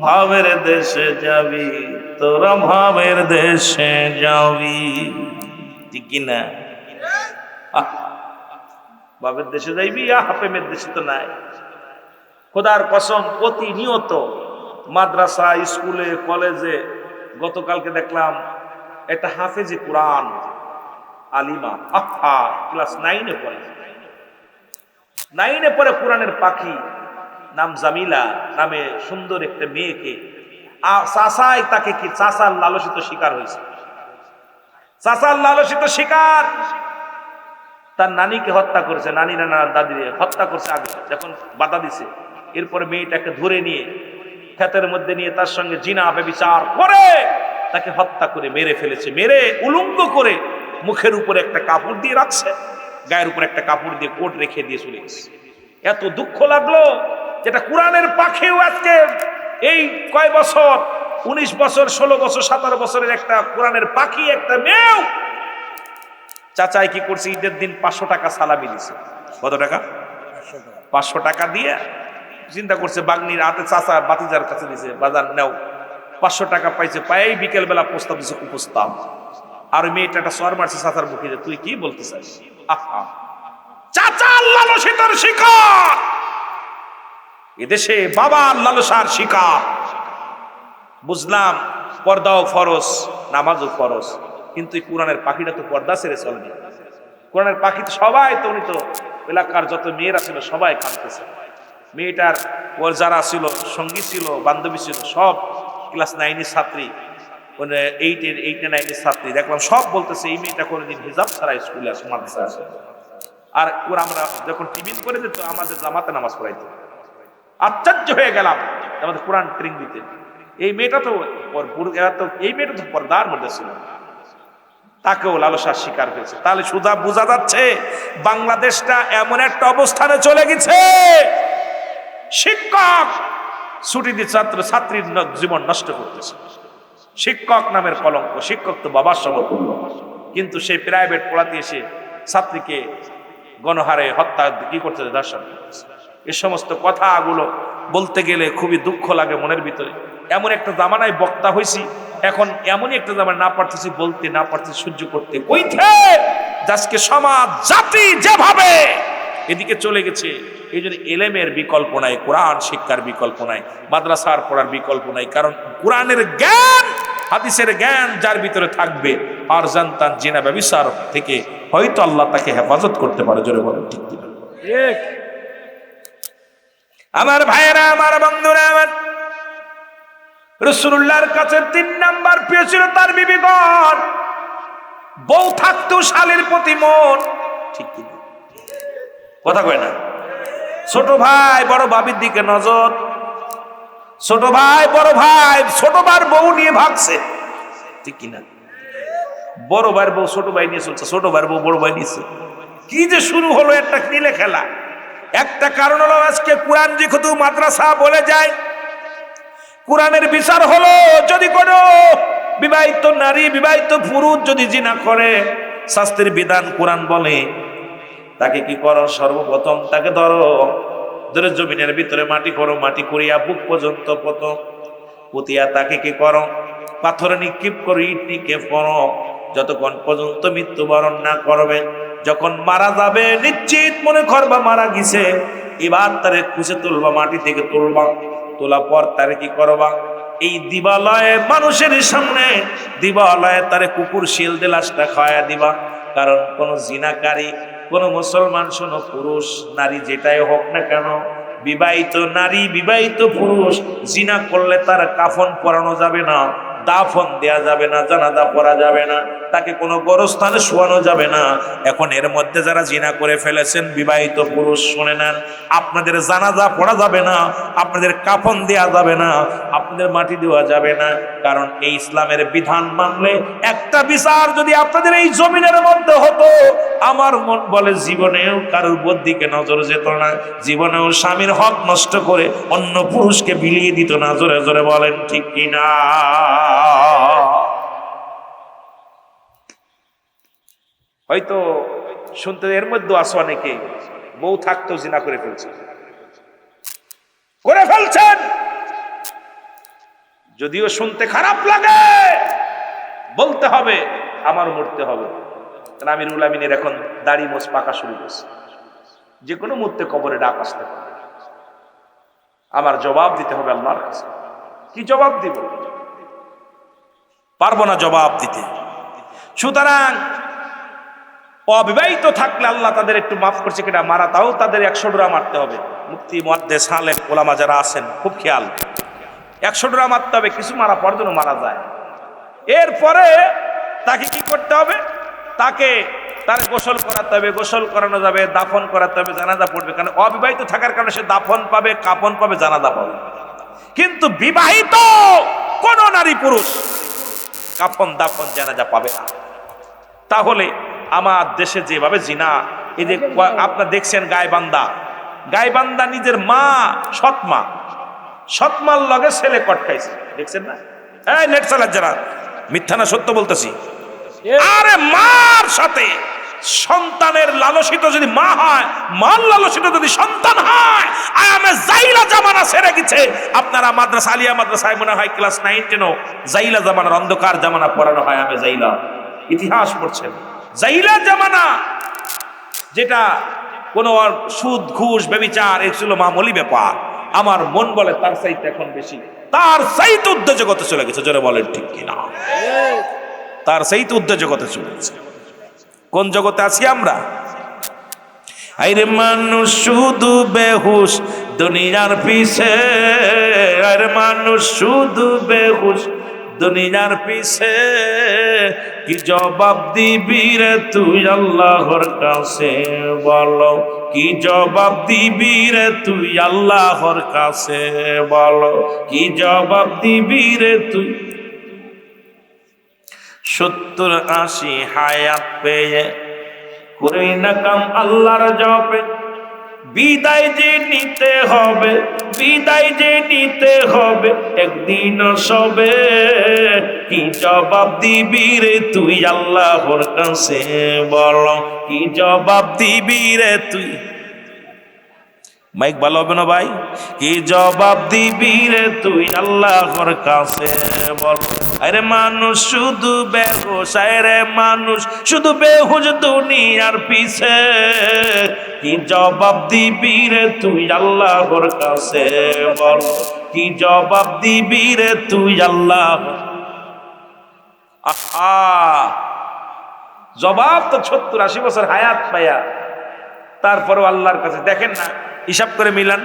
ভাবের দেশে যাবি, তোরা ভাবের দেশে যাবি, ঠিক কিনা? ভাবের দেশে যাইবি, প্রেমের দেশে তো নাই। খোদার কসম প্রতিনিয়ত মাদ্রাসা, স্কুলে, কলেজে, গতকালকে দেখলাম একটা হাফেজি কোরআন আলিমা, ক্লাস 9-এ পড়ে, 9-এ পড়ে, কোরআনের পাখি, নাম জামিলা নামে সুন্দর একটা মেয়েকে চাচাই তাকে কি চাচার লালসিত শিকার হয়েছে। চাচার লালসিত শিকার, তার নানিকে হত্যা করেছে, নানি না দাদি হত্যা করছে আগে যখন বাধা দিছে। এরপরে মেয়েটাকে ধরে নিয়ে ক্ষেতের মধ্যে নিয়ে তার সঙ্গে জিনা ব্যভিচার করে তাকে হত্যা করে মেরে ফেলেছে। মেরে উলঙ্গ করে মুখের উপরে একটা কাপড় দিয়ে রাখছে, গায়ের উপর একটা কাপড় দিয়ে কোট রেখে দিয়ে চলে গেছে। এত দুঃখ লাগলো, যেটা কোরআনের পাখিও আজকে এই কয় বছর, 19 বছর, 16 বছর, 17 বছরের একটা কোরআনের পাখি, একটা মেয়েও চাচাই কি করছে, ঈদের দিন 500 টাকা সালামি দিছে। কত টাকা? 500 টাকা দিয়ে চিন্তা করছে বাগনির হাতে চাচা বাতিজার কাছে দিছে, বাজার নাও 500 টাকা পাইছে, পাই বিকেল বেলা প্রস্তাব দিছে, কুপ্রস্তাব। আর ওই মেয়েটা একটা সর মারছে চাচার মুখে, যে তুই কি বলতে চাস? আহা, চাচা লালসিতার শিকার, এদেশে বাবা লালসার শিকার। বুঝলাম পর্দাও ফরজ, নামাজও ফরজ, কিন্তু এই কোরআনের পাখিটা তো পর্দা ছেড়ে চলেনি। কোরআনের পাখি তো সবাই, তো উনি তো এলাকার যত মেয়েরা ছিল সবাই কাঁদতেছে। মেয়েটার ওর যারা ছিল, সঙ্গী ছিল, বান্ধবী ছিল, সব ক্লাস 9-এর ছাত্রী, 8-9-এর ছাত্রী, দেখলাম সব বলতেছে এই মেয়েটা কোনোদিন হিজাব ছাড়া স্কুলে আসে, মাদ্রাসা আসে। আর ওরা আমরা যখন টিফিন করে দিত, আমাদের জামাতে নামাজ পড়াইত। আশ্চর্য হয়ে গেলাম, আমাদের কোরআন ট্রেনিং দিতে। এই মেয়েটা তো এই মেয়েটা তো পর্দার মধ্যে ছিল, তাকেও লালসার শিকার হয়েছে। তাহলে সুদা বোঝা যাচ্ছে বাংলাদেশটা এমন একটা অবস্থানে চলে গেছে, শিক্ষক ছুটি দিয়ে ছাত্রীর জীবন নষ্ট করতেছে। শিক্ষক নামের কলঙ্ক, শিক্ষক তো বাবার সমতুল্য, কিন্তু সেই প্রাইভেট পড়াতে এসে ছাত্রীকে গণহারে হত্যা কি করতেছে, দর্শন করতেছে। এ সমস্ত কথাগুলো বলতে গেলে খুবই দুঃখ লাগে মনের ভিতরে। এমন একটা জামানায় বক্তা হয়েছি, এখন এমনই একটা জামানায় না পারতেছি বলতে, না পারতেছি সহ্য করতে। কইতে আজকে সমাজ জাতি যেভাবে এদিকে চলে গেছে, এই জন্য এলেমের বিকল্প নাই, কোরআন শিক্ষার বিকল্প নাই, মাদ্রাসার পড়ার বিকল্প নাই। কারণ কোরআনের জ্ঞান, হাদিসের জ্ঞান যার ভিতরে থাকবে, আর জানতান জিনা ব্যভিচার থেকে হয়তো আল্লাহ তাকে হেফাজত করতে পারে। জোরে বলেন ঠিক কিনা? আমার ভাইয়েরা, আমার বন্ধুরা, আমার রাসূলুল্লাহর কাছে 3 নাম্বার প্রিয় ছিল তার বিবিগণ। বউ থাকতো শালীর প্রতি মন, ঠিক কিনা? কথা কয় না? ছোট ভাই বড় ভাবির দিকে নজর, ছোট ভাই বড় ভাই ছোট ভাইয়ের বউ নিয়ে ভাগছে, ঠিক কিনা? বড় ভাইয়ের বউ ছোট ভাই নিয়ে চলছে, ছোট ভাইয়ের বউ বড় ভাই নিয়েছে। কি যে শুরু হলো একটা নীলে খেলা। একটা কারণ হলো আজকে কোরআন যেহেতু মাদ্রাসা বলে যায়, কোরআনের বিচার হলো যদি কোনো বিবাহিত নারী, বিবাহিত পুরুষ যদি জিনা করে, শাস্তির বিধান কোরআন বলে তাকে কি করো, সর্বপ্রথম তাকে ধরো, ধরে জমিনের ভিতরে মাটি করো, মাটি করিয়া বুক পর্যন্ত পুতিয়া তাকে কি করো, পাথরে নিক্ষেপ করো, ইট নিক্ষেপ করো, যতক্ষণ পর্যন্ত মৃত্যুবরণ না করবে। যখন মারা যাবে নিশ্চিত মনে করবা মারা গেছে, এবার তারে খুঁজে তুলবা, মাটি থেকে তুলবা, তোলা পর তারে কি করবা, এই দিবালয়ে মানুষের সামনে দিবালয়ে তারে কুকুর শিল দিয়ে লাশটা খাওয়া দিবা। কারণ কোন জিনাকারী, কোন মুসলমান, শোনো, পুরুষ নারী যেটাই হোক না কেন, বিবাহিত নারী বিবাহিত পুরুষ জিনা করলে তার কাফন পরানো যাবে না, দাফন দেয়া যাবে না, জানাজা পড়া যাবে না, তাকে কোনো গোরস্থানে শোয়ানো যাবে না। এখন এর মধ্যে যারা জিনা করে ফেলেছেন বিবাহিত পুরুষ, শুনে নেন, আপনাদের জানাজা পড়া যাবে না, আপনাদের কাফন দেয়া যাবে না, আপনাদের মাটি দেওয়া যাবে না। কারণ এই ইসলামের বিধান মানলে একটা বিচার যদি আপনাদের এই জমিনের মধ্যে হতো, আমার মন বলে জীবনেও কারোর বুদ্ধিকে নজর যেত না, জীবনেও স্বামীর হক নষ্ট করে অন্য পুরুষকে বিলিয়ে দিত না। জোরে জোরে বলেন ঠিক কিনা? হয়তো শুনতে এর মধ্যে আছে অনেকে বউ থাকতো জিনা করে ফেলছেন, যদিও শুনতে খারাপ লাগে, বলতে হবে, আমার মরতে হবে। কারণ আমিরুল আমিনের এখন দাড়ি মোছ পাকা শুরু করছে, যে কোনো মুহূর্তে কবরে ডাক আসতে পারে। আমার জবাব দিতে হবে আল্লাহর কাছে। কি জবাব দিব? পারবো না জবাব দিতে। সুতরাং অবিবাহিত থাকলে আল্লাহ তাদের একটু মাফ করছে, কিনা মারা, তাও তাদের 100 ডোরা মারতে হবে। মুফতি মুহাদ্দিস সালেহ ওলামা যারা আছেন খুব খেয়াল, 100 ডোরা মারতে হবে। কিছু মারা পর জন্য মারা যায়। এরপরে তাকে কি করতে হবে? তাকে তার গোসল করাতে হবে, গোসল করানো যাবে, দাফন করাতে হবে, জানাজা পড়বে। কারণ অবিবাহিত থাকার কারণে সে দাফন পাবে, কাফন পাবে, জানাজা পাবে। কিন্তু বিবাহিত কোন নারী পুরুষ কাফন, দাফন, জানাজা পাবে না। তাহলে আমার দেশে যেভাবে জিনা এই যে আপনার দেখছেন গাইবান্ধা নিজের মা সৎমার লগে ছেলে কট খাইছে, দেখছেন না? এই নেট চালার যারা, মিথ্যা না সত্য বলতেছি? আরে মার সাথে সন্তানের লালসিত যদি মা হয়, মার লালসিত যদি সন্তান হয়, আয়ামে জাইলা জামানা ছেড়ে গেছে। আপনারা মাদ্রাসা, আলিয়া মাদ্রাসায় মনে হয় ক্লাস 9 10 জাইলা জামানার অন্ধকার জামানা পড়ানো হয়। আয়ামে জাইলা ইতিহাস পড়ছেন, জাইলা জামানা যেটা কোনো সুদ ঘুষ ব্যভিচার এগুলো মামুলি ব্যাপার। আমার মন বলে তার চাইতে এখন বেশি, তার চাইতে উর্ধ্ব জগতে চলে গেছে। জোরে বলেন ঠিক কিনা? তার চাইতে উর্ধ্ব জগতে চলে গেছে। কোন জগতে আছি আমরা? আইরে মানুষ শুধু বেহুশ দুনিয়ার পিছে, আরে মানুষ শুধু বেহুশ দুনিয়ার পিছে, কি জবাব দিবি রে তুই আল্লাহর কাছে? বলো কি জবাব দিবি রে তুই আল্লাহর কাছে? বলো কি জবাব দিবি রে তুই? 70-80 হায়াত পেয়ে করি না কাম আল্লাহর জপে, বিদায় যে নিতে হবে, বিদায় যে নিতে হবে একদিন সবে, কি জবাব দিবি রে তুই আল্লাহর কাছে? বলো কি জবাব দিবি রে তুই? মাইক ভালো হবে না ভাই? কি জবাব দিবি রে তুই আল্লাহর কাছে? বল। আরে মানুষ শুধু বেহুশ, আরে মানুষ শুধু বেহুশ দুনিয়ার পিছে, কি জবাব দিবি রে তুই আল্লাহর কাছে? বল কি জবাব দিবি রে তুই আল্লাহ? আহা, জবাব তো 70-80 বছর হায়াত পায়া তারপরও আল্লাহর কাছে। দেখেন না, হিসাব করে মিলান,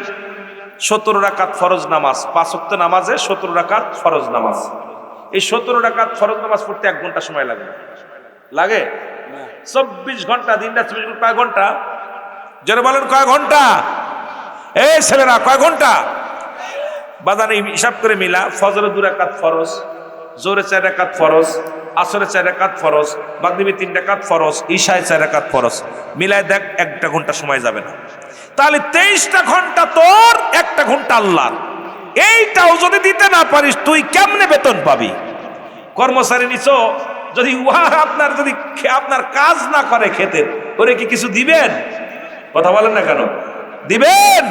17 রাকাত ফরজ নামাজ, 5 ওয়াক্ত নামাজে 17 রাকাত ফরজ নামাজ। এই 17 রাকাত ফরজ নামাজ পড়তে 1 ঘন্টা সময় লাগে? লাগে? 24 ঘন্টা, দিনটা 24 ঘন্টা, কয় ঘন্টা? যারা বলেন কয় ঘন্টা? এই ছেলেরা কয় ঘন্টা? বাজারে হিসাব করে মিলা, ফজরে 2 রাকাত ফরজ, জোরে 4 রাকাত ফরজ, আসরে 4 রাকাত ফরজ, মাগরিবে 3 রাকাত ফরজ, ইশায় 4 রাকাত ফরজ, মিলায় দেখ 1 ঘন্টা সময় যাবে না। তাহলে 23টা ঘন্টা তোর, 1 ঘন্টা আল্লাহর। এইটাও যদি দিতে না পারিস তুই কেমনে বেতন পাবি? কর্মচারী নিছো, যদি আপনার যদি আপনার কাজ না করে খেতে, ওরে কি কিছু দিবেন? কথা বলেন না কেন? দিবেন?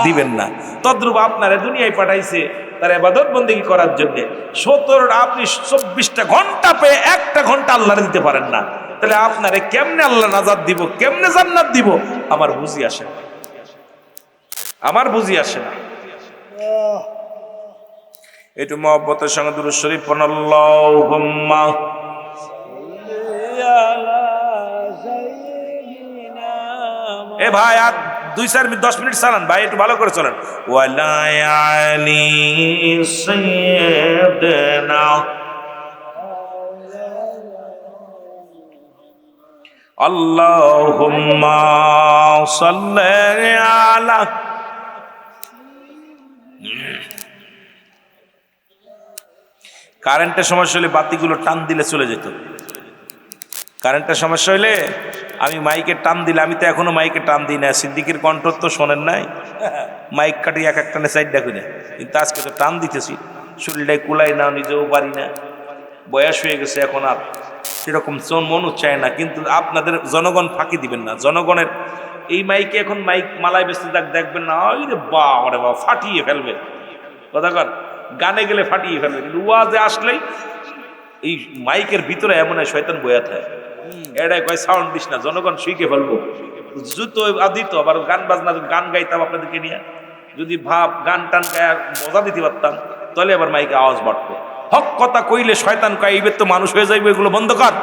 দিবেন না। তদ্রূপ আপনারে দুনিয়ায় পাঠাইছে তার ইবাদত বন্দেগী করার জন্য। 17 আপনি 24টা ঘন্টা পেয়ে 1 ঘন্টা আল্লাহরে দিতে পারেন না, তাহলে আপনারে কেমনে আল্লাহ নাজাত দিব, কেমনে জান্নাত দিব? আমার বুঝি আসে না, আমার বুঝি আসে না। একটু মহব্বতের সঙ্গে দুরূদ শরীফ পড়ুন। আল্লাহুম্মা এ ভাই আর 2-4-10 মিনিট চালান ভাই, একটু ভালো করে চলেন। ওয়ালা আলি সাইয়্যিদিনা আল্লাহুম্মা সাল্লি আলা। কারেন্টের সমস্যা হলে বাতিগুলো টান দিলে চলে যেত। কারেন্টের সমস্যা হইলে আমি মাইকে টান দিলে, আমি তো এখনো মাইকে টান দিই না। সিদ্দিকের কণ্ঠ তো শোনেন নাই, মাইক কাটি এক টানে সাইড ডাকি না, কিন্তু আজকে তো টান দিতেছি। শরীরটাই কুলাই না, নিজেও পারি না, বয়স হয়ে গেছে, এখন আর সেরকম মনও চায় না। কিন্তু আপনাদের জনগণ ফাঁকি দিবেন না। জনগণের এই মাইকে এখন মাইক মালায় বেশি দেখবেন না, ওই রে বাবা ফাটিয়ে ফেলবে। কথা কর, গানে গেলে ফাটিয়ে ফেলবে, কিন্তু ওয়াজে আসলেই এই মাইকের ভিতরে এমন শয়তান বয়া থাকে, এটাই কয় সাউন্ড দিস না, জনগণ শুইকে ফেলবো। জুতো দিত আবার গান বাজনা, গান গাইতাম আপনাদেরকে নিয়ে, যদি গান টান গায়ে মজা দিতে পারতাম, তাহলে আবার মাইকে আওয়াজ বাড়তো। হক কথা কইলে শয়তান কয় এইবার তো মানুষ হয়ে যাইবে, এগুলো বন্ধ কর।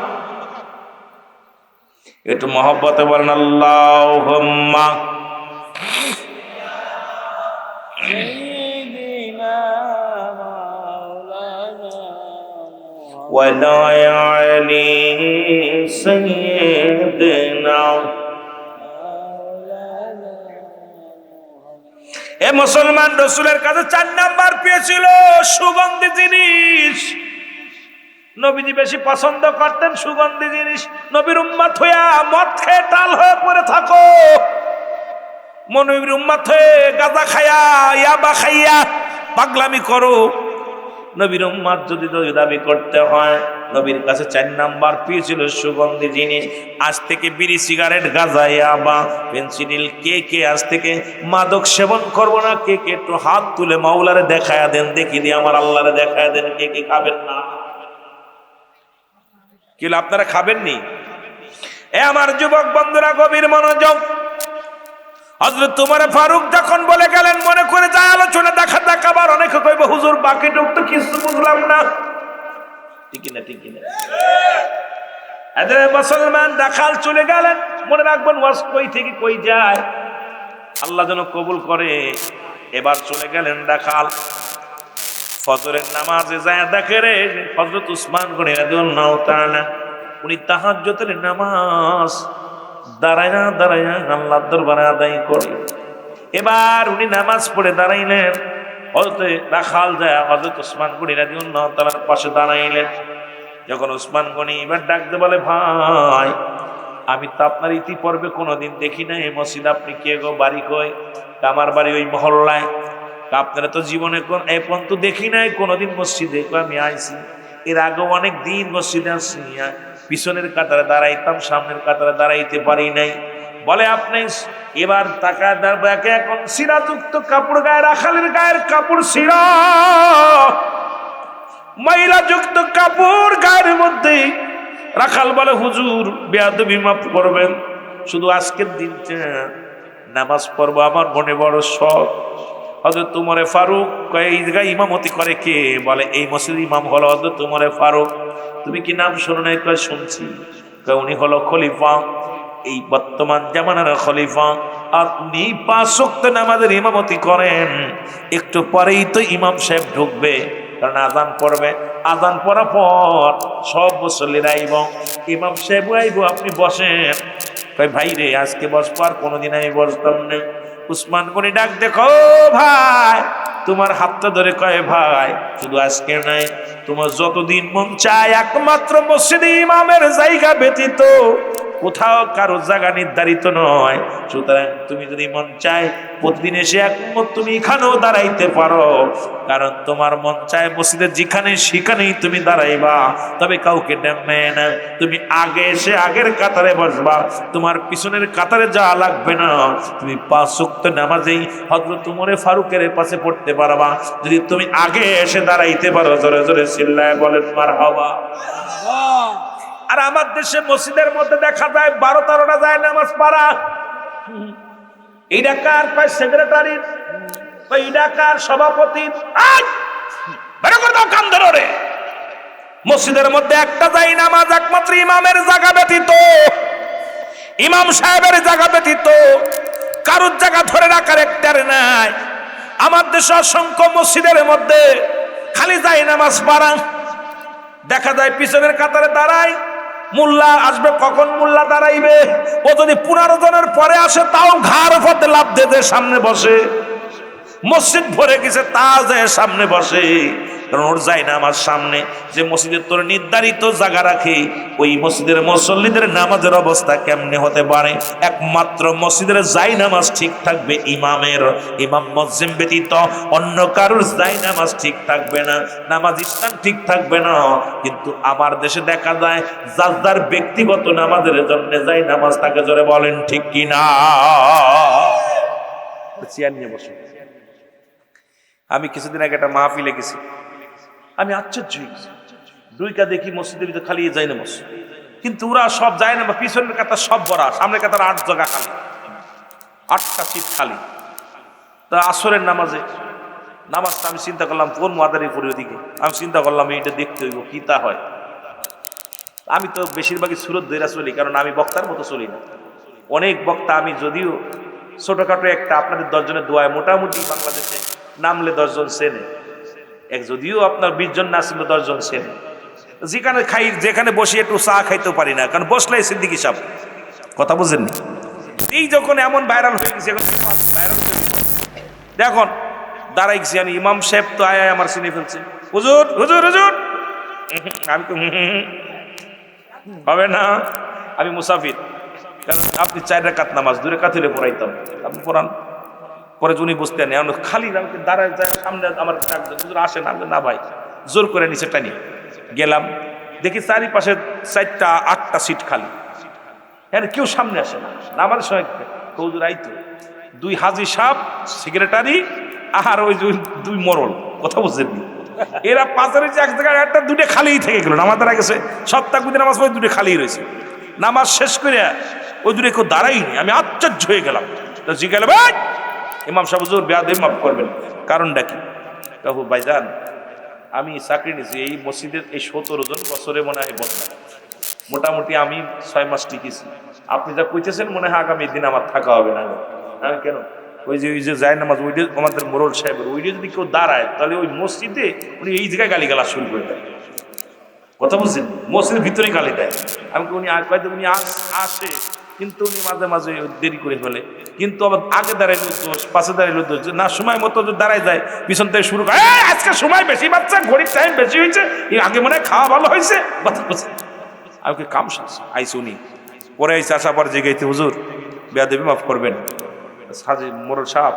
একটু মহব্বতে বলেন আল্লাহুম্মা ওয়ালা আলি সাইয়্যিদিনা। এ মুসলমান, রাসূলের কাছে 4 নাম্বার পেয়েছিল সুগন্ধি জিনিস। নবীজি বেশি পছন্দ করতেন সুগন্ধি জিনিস। নবীর উম্মত হইয়া মদ খেয়ে টাল হয়ে পড়ে থাকো, নবীর উম্মত হয়ে গাঁজা খাইয়া ইয়াবা খাইয়া পাগলামি করো। নবীর উম্মত যদি দাবি করতে হয়, নবীর কাছে 4 নাম্বার পেয়েছিল সুগন্ধি জিনিস। আজ থেকে বিড়ি, সিগারেট, গাঁজা, ইয়াবা, পেন্সিডিল, কে আজ থেকে মাদক সেবন করবো না? কে একটু হাত তুলে মাওলারে দেখায়া দেন, দেখি দিয়ে আমার আল্লাহরে দেখায়া দেন কে খাবেন না? কি আপনারা খাবেননি? এ আমার যুবক বন্ধুরা, গভীর মনোযোগ। হযরত উমর ফারুক যখন বলে গেলেন, মনে করে যায় আলোচনা দেখাবার অনেকে কইবে হুজুর বাকিটুক তো কিছু বুঝলাম না। ঠিক না? ঠিক না? এদের মুসলমান রাখাল চলে গেলেন। মনে রাখবেন ওয়াজ কই থেকে কই যায়, আল্লাহ যেন কবুল করে। এবার চলে গেলেন রাখাল। ফজরের নামাজে যায় দেখে রে হযরত উসমান গনি রাদিয়াল্লাহু তাআলা উনি তাহাজ্জুদের নামাজ দাঁড়ায় আল্লাহর দরবারে আদায় করে। এবার উনি নামাজ পড়ে দাঁড়াইলেন। হযরত রাখাল যায় হযরত উসমান গনি রাদিয়াল্লাহু তাআলার পাশে দাঁড়াইলেন। যখন উসমান গনি এবার ডাকতে বলে, ভাই আমি তো আপনার ইতিপূর্বে কোনোদিন দেখি নাই এই মসজিদ, আপনি কে গো, বাড়ি কই? আমার বাড়ি ওই মহল্লায়। আপনারা তো জীবনে এই পর্যন্ত দেখি নাই কোনোদিন মসজিদে। আমি আইছি, এর আগেও অনেক দিন মসজিদে আসছি, পিছনের কাতারে দাঁড়াইতাম, সামনের কাতারে দাঁড়াইতে পারি নাই। বলে আপনি এবার তাকায় দাঁড়াবে, এখন সিরাযুক্ত কাপড় গায়ে, রাখালের গায়ের কাপড় সিরা, ময়লাযুক্ত কাপড় গায়ের মধ্যে। রাখাল বলে, হুজুর বেয়াদবি মাফ করবেন, শুধু আজকের দিনটা নামাজ পড়বো আমার মনে বড় শখ। হযরত উমর ফারুক এই জায়গায় ইমামতি করে কে? বলে এই মসজিদের ইমাম হলো হযরত উমর ফারুক। তুমি কি নাম শোনো নাই? কয় শুনছি। কয় উনি হলো খলিফা, এই বর্তমান জামানার খলিফা। আপনি 5 ওয়াক্ত নামাজের ইমামতি করেন, একটু পরেই তো ইমাম সাহেব ঢুকবে, কারণ আজান পড়বে। আজান পড়ার পর সব মুসল্লিরা আইব, ইমাম সাহেব আইব, আপনি বসেন। কয় ভাই রে আজকে বসবো, আর কোনোদিন আমি বসতাম না। উসমান গনি ডাক, দেখো ভাই, তোমার হাতটা ধরে কয় ভাই শুধু আজকে নাই, তোমার যতদিন মন চায় একমাত্র মসজিদে ইমামের জায়গা ব্যতীত কোথাও কারো জায়গা নির্ধারিত নয়। সুতরাং তুমি যদি মন চায় প্রতিদিন এসে একমত তুমি এখানেও দাঁড়াইতে পারো, কারণ তোমার মন চায় মসজিদের যেখানে সেখানেই তুমি দাঁড়াইবা, তবে কাউকে ডাকবে না। তুমি আগে এসে আগের কাতারে বসবা, তোমার পিছনের কাতারে যাওয়া লাগবে না। তুমি 5 ওয়াক্ত নামাজেই হযরত উমর ফারুকের পাশে পড়তে পারবা, যদি তুমি আগে এসে দাঁড়াইতে পারো। জোরে জোরে চিল্লায় বলেন মারহাবা। আর আমার দেশে মসজিদের মধ্যে দেখা যায় 12-13টা যায় নামাজ পড়া। এই ঢাকার কয় সেক্রেটারি, কয় ঢাকার সভাপতি, বের করে দাও কান ধরে রে। মসজিদের মধ্যে একটা যায় নামাজ একমাত্র ইমামের জায়গা ব্যতীত, ইমাম সাহেবের জায়গা ব্যতীত কারোর জায়গা ধরে রাখার একটার নাই। আমার দেশে অসংখ্য মসজিদের মধ্যে খালি যায় নামাজ পড়া। দেখা যায় পিছনের কাতারে দাঁড়ায়, মোল্লা আসবে, কখন মোল্লা দাঁড়াইবে, ও যদি 15 জনের পরে আসে তাও ঘাড় উপরে লাফ দিয়ে সামনে বসে। মসজিদ ভরে গেছে তা যায় সামনে বসে, কারণ ওর যায় না আমার সামনে। যে মসজিদের তোর নির্ধারিত জায়গা রাখে, ওই মসজিদের মুসল্লিদের নামাজের অবস্থা কেমনে হতে পারে? একমাত্র মসজিদের যাই নামাজ ঠিক থাকবে ইমামের, ইমাম মুয়াজ্জিন ব্যতীত অন্য কারোর যাই নামাজ ঠিক থাকবে না, নামাজ ইসলাম ঠিক থাকবে না। কিন্তু আমার দেশে দেখা যায় যার যার ব্যক্তিগত নামাজের জন্য যাই নামাজ তাকে জোরে বলেন ঠিক কিনা? চেয়ার নিয়ে বসে। আমি কিছুদিন আগে একটা মাহফিলে গেছি, আমি আশ্চর্য হয়ে গেছি। 2টা দেখি মসজিদের ভিতরে খালি যায় না মসজিদ, কিন্তু ওরা সব যায় না, পিছনের কাতার সব ভরা, সামনের কাতার 8 জায়গা খালি, 8টা সিট খালি। তা আসরের নামাজটা আমি চিন্তা করলাম কোন মাদারি পড়ি ওদিকে, আমি চিন্তা করলাম এইটা দেখতে হইব কি তা হয়। আমি তো বেশিরভাগই সুরত ধরে চলি, কারণ আমি বক্তার মতো চলি না। অনেক বক্তা, আমি যদিও ছোটখাটো একটা আপনাদের 10 জনের দোয়ায় মোটামুটি বাংলাদেশে নামলে 10 জন চেনে, যদিও আপনার 20 জন না ছিল 10 জন চেনে। যেখানে খাই, যেখানে বসে একটু চা খাইতেও পারি না, কারণ বসলে সিদ্দিকী সাহেব, কথা বুঝেননি? এই যখন এমন ভাইরাল হয়ে গেছে, এখন ভাইরাল হয়ে গেছে, দেখুন দাঁড়াইছি আমি, ইমাম সাহেব তো আয় আমার চিনে ফেলছে, হুজুর হুজুর হুজুর, আমি তো হবে না, আমি মুসাফির, কারণ আপনি 4 রাকাত নামাজ 2 রাকাত হলে পড়াইতাম, আপনি পড়ান। পরে উনি বুঝতেন এখন খালি আমাকে দাঁড়ায় যায় সামনে আমার আসেন, আমি না ভাই, জোর করে নিচে টানি গেলাম, দেখি চারিপাশে 4টা 8টা সিট খালি, হ্যাঁ কেউ সামনে আসে না। নামার সময় হুজুর আইতো 2 হাজি সাহেব সেক্রেটারি আর ওই 2 মরল, কথা বুঝছেন, এরা 5 এক জায়গায় একটা 2টা খালিই থেকে গেল। নামাজ দাঁড়া গেছে, সপ্তাহ নামাজ পড়ে 2টা খালি রয়েছে। নামাজ শেষ করে ওই 2টা কেউ দাঁড়াইনি, আমি আশ্চর্য হয়ে গেলাম। তো জিজ্ঞাসা ভাই ইমাম সাহেব হুজুর বেয়াদবি মাফ করবেন, কারণটা কি? কাকু ভাইজান আমি চাকরি নিয়েছি এই মসজিদের, এই 17 জন বছরে মনে হয় বদলা, মোটামুটি আমি 6 মাস টিকেছি। আপনি যা কইতেছেন মনে হয় আগামী দিন আমার থাকা হবে না। আমি কেন? ওই যে যায় নামাজ ওইটা আমাদের মোরল সাহেবের, ওইটা যদি কেউ দাঁড়ায় তাহলে ওই মসজিদে উনি এই জায়গায় গালিগালাজ শুরু করে দেয়, কথা বুঝছেন, মসজিদের ভিতরে গালি দেয়। আমি উনি উনি আসে কিন্তু উনি মাঝে মাঝে দেরি করে ফেলে, কিন্তু আবার আগে দাঁড়াইলো দোষ, পাশে দাঁড়াইলো দোষ, না সময় মতো দাঁড়ায় যায় পিছন থেকে শুরু করে আজকে সময় বেশি বাচ্চা, ঘড়ির টাইম বেশি হয়েছে, আগে মনে হয় খাওয়া ভালো হয়েছে, কথা বুঝছেন। আমাকে কাম শাসছে আইসি উনি, পরে আইসে আসার পর জেগেতে হুজুর বেয়াদবি মাফ করবেন, সাজি মোরল সাহেব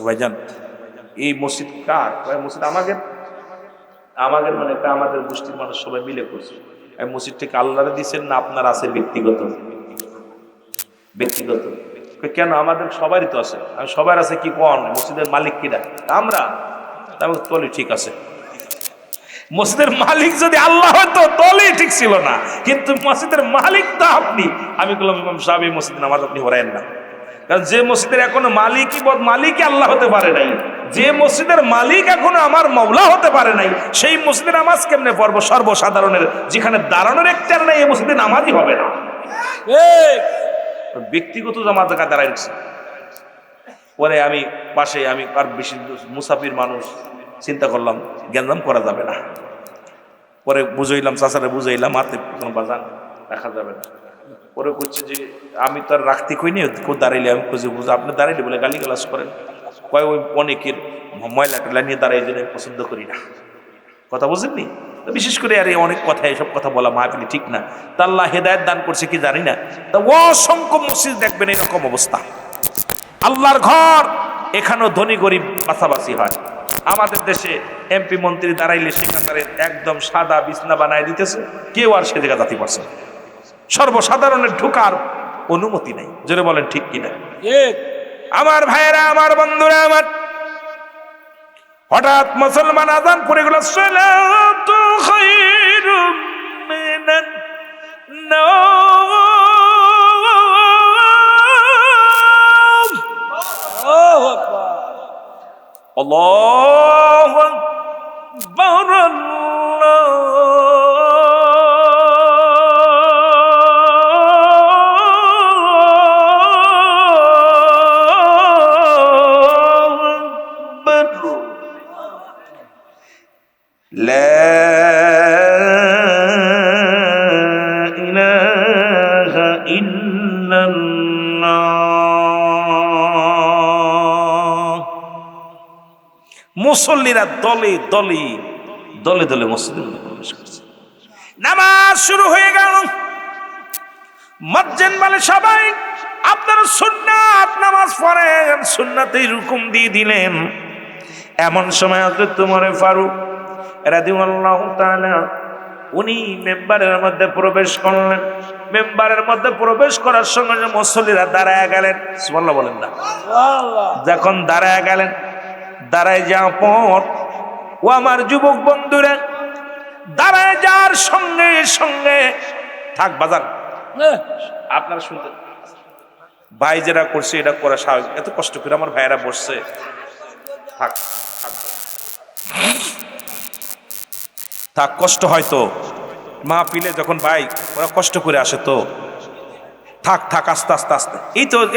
ভাইজান এই মসজিদ কার? মসজিদ আমাদের মানে এটা আমাদের গোষ্ঠীর মানুষ সবাই মিলে করছে। এই মসজিদটাকে আল্লাহরে দিচ্ছেন না আপনার আছে ব্যক্তিগত? কেন? আমাদের সবারই তো আছে, সবার আছে কি কোন? মসজিদের মালিক কিনা? আমরা। তলি ঠিক আছে, মসজিদের মালিক যদি আল্লাহ হতো তলি ঠিক ছিল না, কিন্তু মসজিদের মালিক তো আপনি। আমি বললাম ইমাম সাহেব এই মসজিদ নামাজ আপনি হরায়েন না, কারণ যে মসজিদের এখনো মালিকই আল্লাহ হতে পারে নাই, যে মসজিদের মালিক এখনো আমার মাওলা হতে পারে নাই, সেই মসজিদের নামাজ কেমনে পড়বো? সর্বসাধারণের যেখানে দাঁড়ানোর একটা নাই, এই মসজিদে নামাজই হবে না। ব্যক্তিগত জামাত জায়গা দাঁড়াইছে। পরে আমি পাশে, আমি আর বেশি মুসাফির মানুষ, চিন্তা করলাম গ্যাঞ্জাম করা যাবে না। পরে বুঝাইলাম, চাচারে বুঝাইলাম, হাতে কোনো বাজান রাখা যাবে না। পরে করছে যে আমি তো আর রাখতে কইনি, কেউ দাঁড়াইলে আমি খুঁজে বুঝে আপনি দাঁড়াইলে বলে গালিগালাজ করেন, কয় ওই অনেকের ময়লা টেলা নিয়ে দাঁড়াই জন্য পছন্দ করি না, কথা বুঝেননি? বিশেষ করে আর অনেক কথা, এসব কথা বলা মাহফিলে ঠিক না। তা আল্লাহ হেদায়েত দান করছে কি জানি না, তা অসংখ্য মসজিদ দেখবেন এরকম অবস্থা। আল্লাহর ঘর, এখানেও ধনী গরিব বাছাবাছি হয়। আমাদের দেশে এমপি মন্ত্রী দাঁড়াইলে সেখানে একদম সাদা বিছনা বানায় দিতেছে, কেউ আর সে জায়গা যাতে পারছে, সর্বসাধারণের ঢোকার অনুমতি নাই। জোরে বলেন ঠিক কিনা? আমার ভাইয়েরা, আমার বন্ধুরা, আমার হঠাৎ মুসলমান আযান পড়ে গেল, সালাতু খায়রুম মিনান নাওম। আল্লাহু আকবার, আল্লাহু আকবার, মুসল্লিরা দলে দলে দলে দলে মসজিদের মধ্যে প্রবেশ করছে। নামাজ শুরু হয়ে গেল। মুয়াজ্জিন বলে সবাই আপনারা সুন্নাত নামাজ পড়েন, সুন্নাতেই রুকুম দিয়ে দিলেন। এমন সময় হযরত ওমর ফারুক রাদিয়াল্লাহু তাআলা উনি মেম্বারের মধ্যে প্রবেশ করলেন। মেম্বারের মধ্যে প্রবেশ করার সঙ্গে মুসল্লিরা দাঁড়ায় গেলেন। সুবহানাল্লাহ বলেন না? সুবহানাল্লাহ। যখন দাঁড়ায় গেলেন, দাঁড়ায় যাওয়ার পর ও আমার যুবক বন্ধুরা, দাঁড়ায় যাওয়ার সঙ্গে সঙ্গে থাক বাজান, আপনারা শুনতে ভাই যেটা করছে এটা করা স্বাভাবিক, এত কষ্ট করে আমার ভাইয়েরা বসছে, থাক থাক কষ্ট হয়তো মাহফিলে যখন ভাই ওরা কষ্ট করে আসে, তো থাক থাক আস্তে আস্তে আস্তে,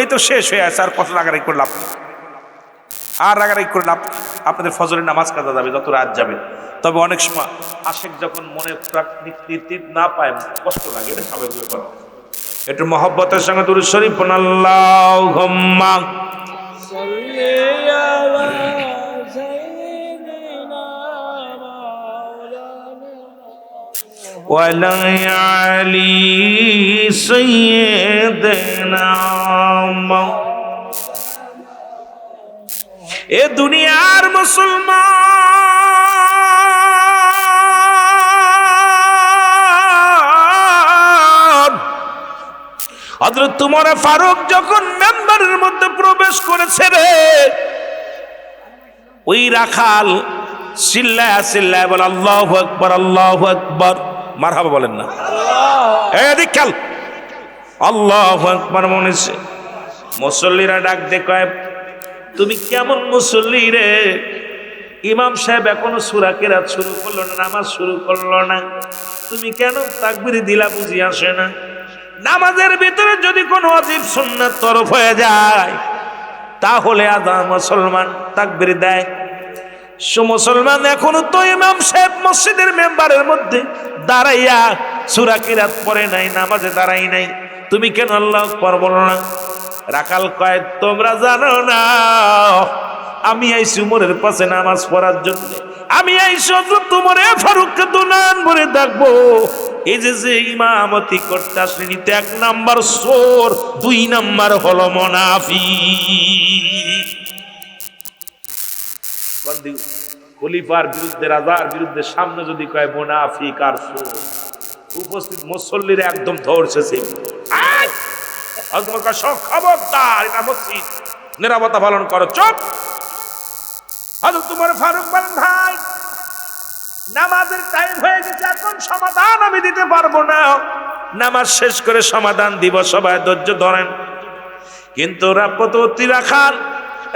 এই তো শেষ হয়ে আছে, আর কষ্ট রাগারাগি করে লাভ, আর রাগারাগি করে লাভ। আপনাদের ফজরের নামাজ কাজা যাবে যত রাত যাবে। তবে অনেক সময় আশেক যখন মনে প্রাকৃতিক না পায় কষ্ট লাগে, এটা স্বাভাবিক ব্যাপার। একটু মহব্বতের সঙ্গে দুরূদ শরীফ পড়ুন, আল্লাহুম্মা সাল্লি আলা সাইয়্যিদিনা وعلى آل سيدنا এ দুনিয়ার মুসলমান, হযরত উমর ফারুক যখন মেম্বারের মধ্যে প্রবেশ করেছে রে, ওই রাখাল চিল্লায়া চিল্লায়া বলে আল্লাহু আকবার, আল্লাহু আকবার। মারহাবা বলেন না? এদিক খেল। আল্লাহু আকবার মনেছে। মুসল্লিরা ডাক দিয়ে কয়, তুমি কেমন মুসল্লি রে? ইমাম সাহেব এখনো সূরা কেরাত শুরু করলো না, নামাজ শুরু করলো না, তুমি কেন তাকবীর দিলা? বুঝি আসে না? নামাজের ভিতরে যদি কোনো ওয়াজিব সুন্নাত তরফ হয়ে যায় তাহলে আদা মুসলমান তাকবীর দেয়। মুসলমান এখনো তো ইমাম সাহেব মসজিদের মেম্বারের মধ্যে দাঁড়াইয়া সূরা কিরাত পড়ে নাই, নামাজে দাঁড়াই নাই, তুমি কেন আল্লাহু আকবার বলো না? রাখাল কয়, তোমরা জানো না আমি আইছি উমরের পাশে নামাজ পড়ার জন্য, আমি আইছি হযরত উমর ফারুককে দুনান ভরে দেখবো। এই যে ইমামতি করতে আসলেনি তো 1 নাম্বার চোর, 2 নাম্বার হলো মুনাফিক। খলিফার বিরুদ্ধে, রাজার বিরুদ্ধে সামনে যদি কয় মুনাফিক আর চোর, উপস্থিত মুসল্লিরা একদম ধরছে। খবরদার, এটা মসজিদ, নিরাপত্তা পালন করো, চুপ। হযরত উমর ফারুক বলেন, ভাই নামাজের টাইম হয়ে গেছে, এখন সমাধান আমি দিতে পারবো না, নামাজ শেষ করে সমাধান দিব, সবাই ধৈর্য ধরেন। কিন্তু রাপতি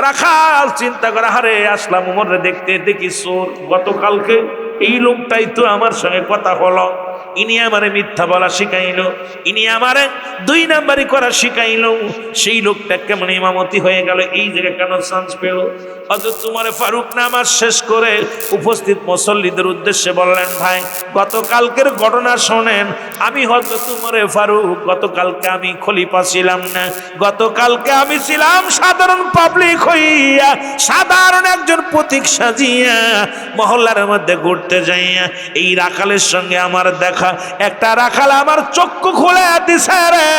রাখাল চিন্তা করে, হারে আসলাম উমরে দেখতে, দেখি চোর, গতকালকে এই লোকটাই তো আমার সঙ্গে কথা হলো, ইনি আমারে মিথ্যা বলা শিখাইলো, ইনি আমারে 2 নাম্বারি করা শিখাইলো, সেই লোকটা কেমন ইমামতি হয়ে গেল, এই জায়গায় কেন চান্স পেল? হযরত উমর ফারুক নামাজ শেষ করে উপস্থিত মুসল্লিদের উদ্দেশ্যে বললেন, ভাই গতকালকের ঘটনা শোনেন। আমি হযরত উমর ফারুক, গতকালকে আমি খলিফা ছিলাম না, গতকালকে আমি ছিলাম সাধারণ পাবলিক হইয়া, সাধারণ একজন প্রতীক সাজিয়া মহল্লার মধ্যে ঘুরতে যাইয়া এই রাখালের সঙ্গে আমার দেখা। একটা রাখাল আমার চক্ষু খুলে দিছে রে,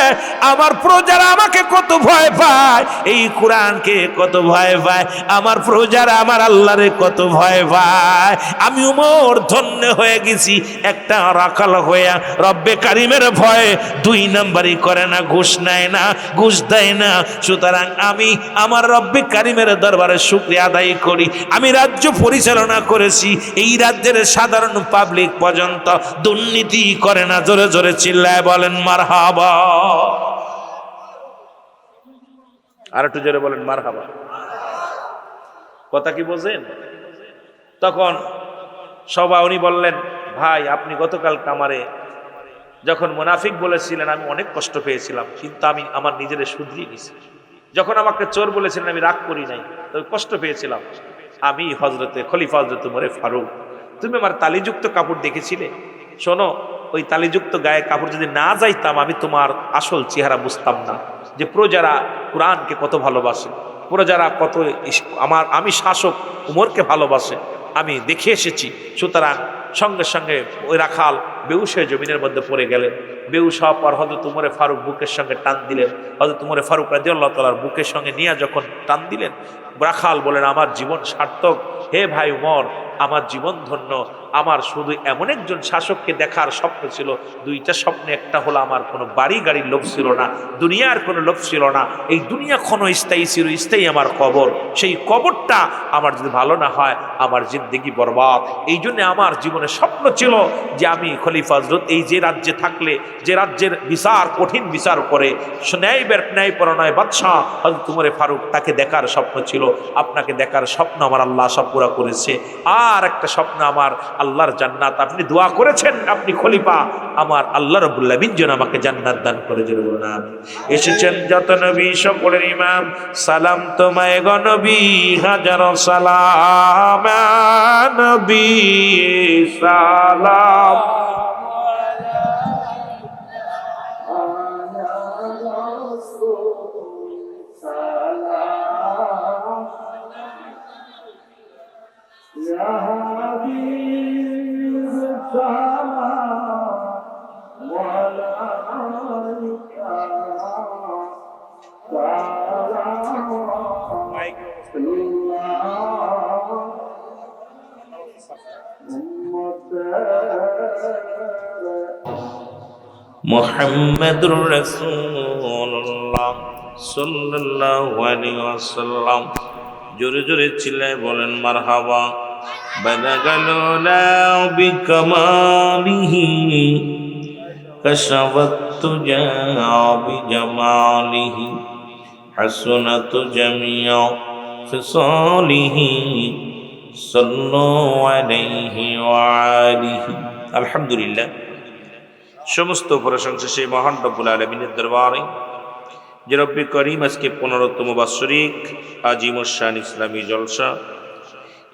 আমার প্রজারা আমাকে কত ভয় পায়, এই কোরআনকে কত ভয় পায়, আমার প্রজারা আমার আল্লাহরে কত ভয় পায়। আমি উমর ধন্য হয়ে গেছি একটা রাখাল হইয়া, রব্বে কারিমের ভয়ে 2 নাম্বারি করে না, ঘুষ নেয় না, ঘুষ দেয় না। সুতরাং আমি আমার রব্বে কারিমের দরবারে শুকরিয়া আদায় করি, আমি রাজ্য পরিচালনা করেছি, এই রাজ্যের সাধারণ পাবলিক পর্যন্ত দুর্নীতি করে না। জোরে জোরে চিল্লায় বলেন মারহাবা। আর একটু জোরে বলেন মারহাবা। কথা কি বোঝেন? তখন সবাই উনি বললেন, ভাই আপনি গতকাল আমারে যখন মুনাফিক বলেছিলেন আমি অনেক কষ্ট পেয়েছিলাম, কিন্তু আমি আমার নিজের শুধরিয়ে নিয়েছি। যখন আমাকে চোর বলেছিলেন আমি রাগ করি নাই, তবে কষ্ট পেয়েছিলাম। আমি খলিফা হযরত উমর ফারুক, তুমি আমার তালিযুক্ত কাপড় দেখেছিলে, শোনো ওই তালিযুক্ত গায়ে কাপড় যদি না যাইতাম আমি তোমার আসল চেহারা বুঝতাম না, যে প্রজারা কোরআনকে কত ভালোবাসে, প্রজারা কত আমি শাসক উমরকে ভালোবাসে, আমি দেখে এসেছি। সুতরাং সঙ্গে সঙ্গে ওই রাখাল বেহুশ হয়ে জমিনের মধ্যে পড়ে গেলেন। বেহুশ হওয়ার পর হযরত উমর ফারুক বুকের সঙ্গে টান দিলেন। হযরত উমর ফারুক রাদিয়াল্লাহু তাআলার বুকের সঙ্গে নিয়ে যখন টান দিলেন, রাখাল বলেন, আমার জীবন সার্থক, হে ভাই উমর আমার জীবন ধন্য। আমার শুধু এমন একজন শাসককে দেখার স্বপ্ন ছিল, 2টা স্বপ্নে একটা হলো আমার কোনো বাড়ি গাড়ির লোভ ছিল না, দুনিয়ার কোনো লোভ ছিল না, এই দুনিয়া ক্ষণস্থায়ী ছিল, স্থায়ী আমার কবর, সেই কবরটা আমার যদি ভালো না হয় আমার জিন্দেগি বরবাদ। এই জন্য আমার জীবনে স্বপ্ন ছিল যে আমি খলিফা হযরত এই যে রাজ্যে থাকলে, যে রাজ্যের বিচার কঠিন বিচার করে, ন্যায়পরায়ণ বাদশাহ হযরত উমর ফারুক, তাকে দেখার স্বপ্ন ছিল। আপনাকে দেখার স্বপ্ন আমার আল্লাহ সব পুরা করেছে। আর একটা স্বপ্ন আমার আল্লাহর জান্নাত, আপনি দোয়া করেছেন আপনি খলিফা, আমার আল্লাহ রাব্বুল আলামিন যেন আমাকে জান্নাত দান করে। জোরে বলুন আমিন। এসেছেন যত নবী সকলের ইমাম, সালাম তোমায় গো নবী, হাজার সালাম নবী সালাম। وعلى آلك মুহাম্মাদুর রাসূলুল্লাহ সাল্লাল্লাহু আলাইহি ওয়াসাল্লাম। জোরে জোরে চিল্লায় বলেন মারহাবা। বালাগালুলা বিকামালিহি কাশাওয়াতু জা বিজামালিহি হাসনাতু জামিউ ফিসালিহি সাল্লু আলাইহি ওয়া আলিহি। আলহামদুলিল্লাহ, সমস্ত প্রশংসা সেই মহান রব্বুল আলামিনের দরবারে যে রব্বি করিম আজকে 15তম বাৎসরিক আজিমুশান ইসলামী জলসা,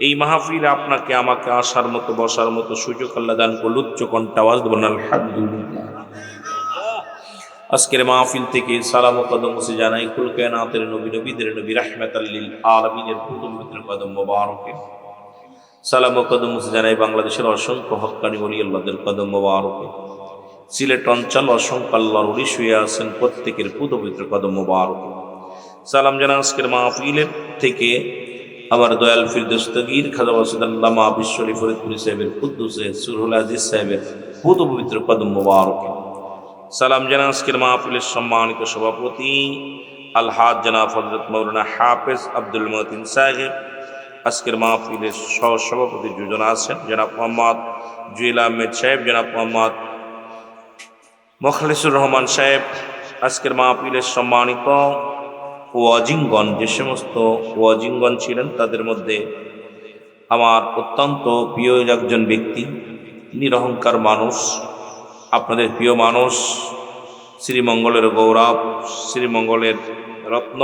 এই মাহফিল আপনাকে আমাকে আসার মতো বসার মতো সুযোগ আল্লাহ দান করল। উচ্চ কণ্ঠে আওয়াজ দেবেন আলহামদুলিল্লাহ। আজকের মাহফিল থেকে সালাম ও কদম মুছে জানাই কুল কায়নাতের নবী, নবীদের নবী, রাহমাতাল লিল আলামিনের পবিত্র কদম মোবারকে। সালাম ও কদম মুছে জানাই বাংলাদেশের অসংখ্য হক্কানি ওলি আল্লাহদের কদম মোবারকে। সিলেট অঞ্চল অসংখ্য আল্লাহর ওলি শুয়ে আছেন, প্রত্যেকের পবিত্র কদম মোবারকে সালাম জানাই। আজকের মাহফিলের থেকে আমার দয়াল ফির দস্তগীর খাজা ওয়াসিদ আল্লামা বিশ্বরী ফরিদপুরি সাহেবের কুদ্দুসে সুরহুল আজিজ সাহেবের পবিত্র কদম মোবারকে সালাম জানাই। আজকের মাহফিলের সম্মানিত সভাপতি আলহাজ জনাব হযরত মাওলানা হাফেজ আব্দুল মতিন সাহেব। আজকের মাহফিলের সহসভাপতি দুজন আছেন, জনাব মোহাম্মদ জুয়েল আহমেদ সাহেব, জনাব মোহাম্মদ মোখলেসুর রহমান সাহেব। আজকের মাহফিলের সম্মানিত ওয়াজিঙ্গন, যে সমস্ত ওয়াজিঙ্গন ছিলেন তাদের মধ্যে আমার অত্যন্ত প্রিয় একজন ব্যক্তি, নিরহংকার মানুষ, আপনাদের প্রিয় মানুষ, শ্রীমঙ্গলের গৌরব, শ্রীমঙ্গলের রত্ন,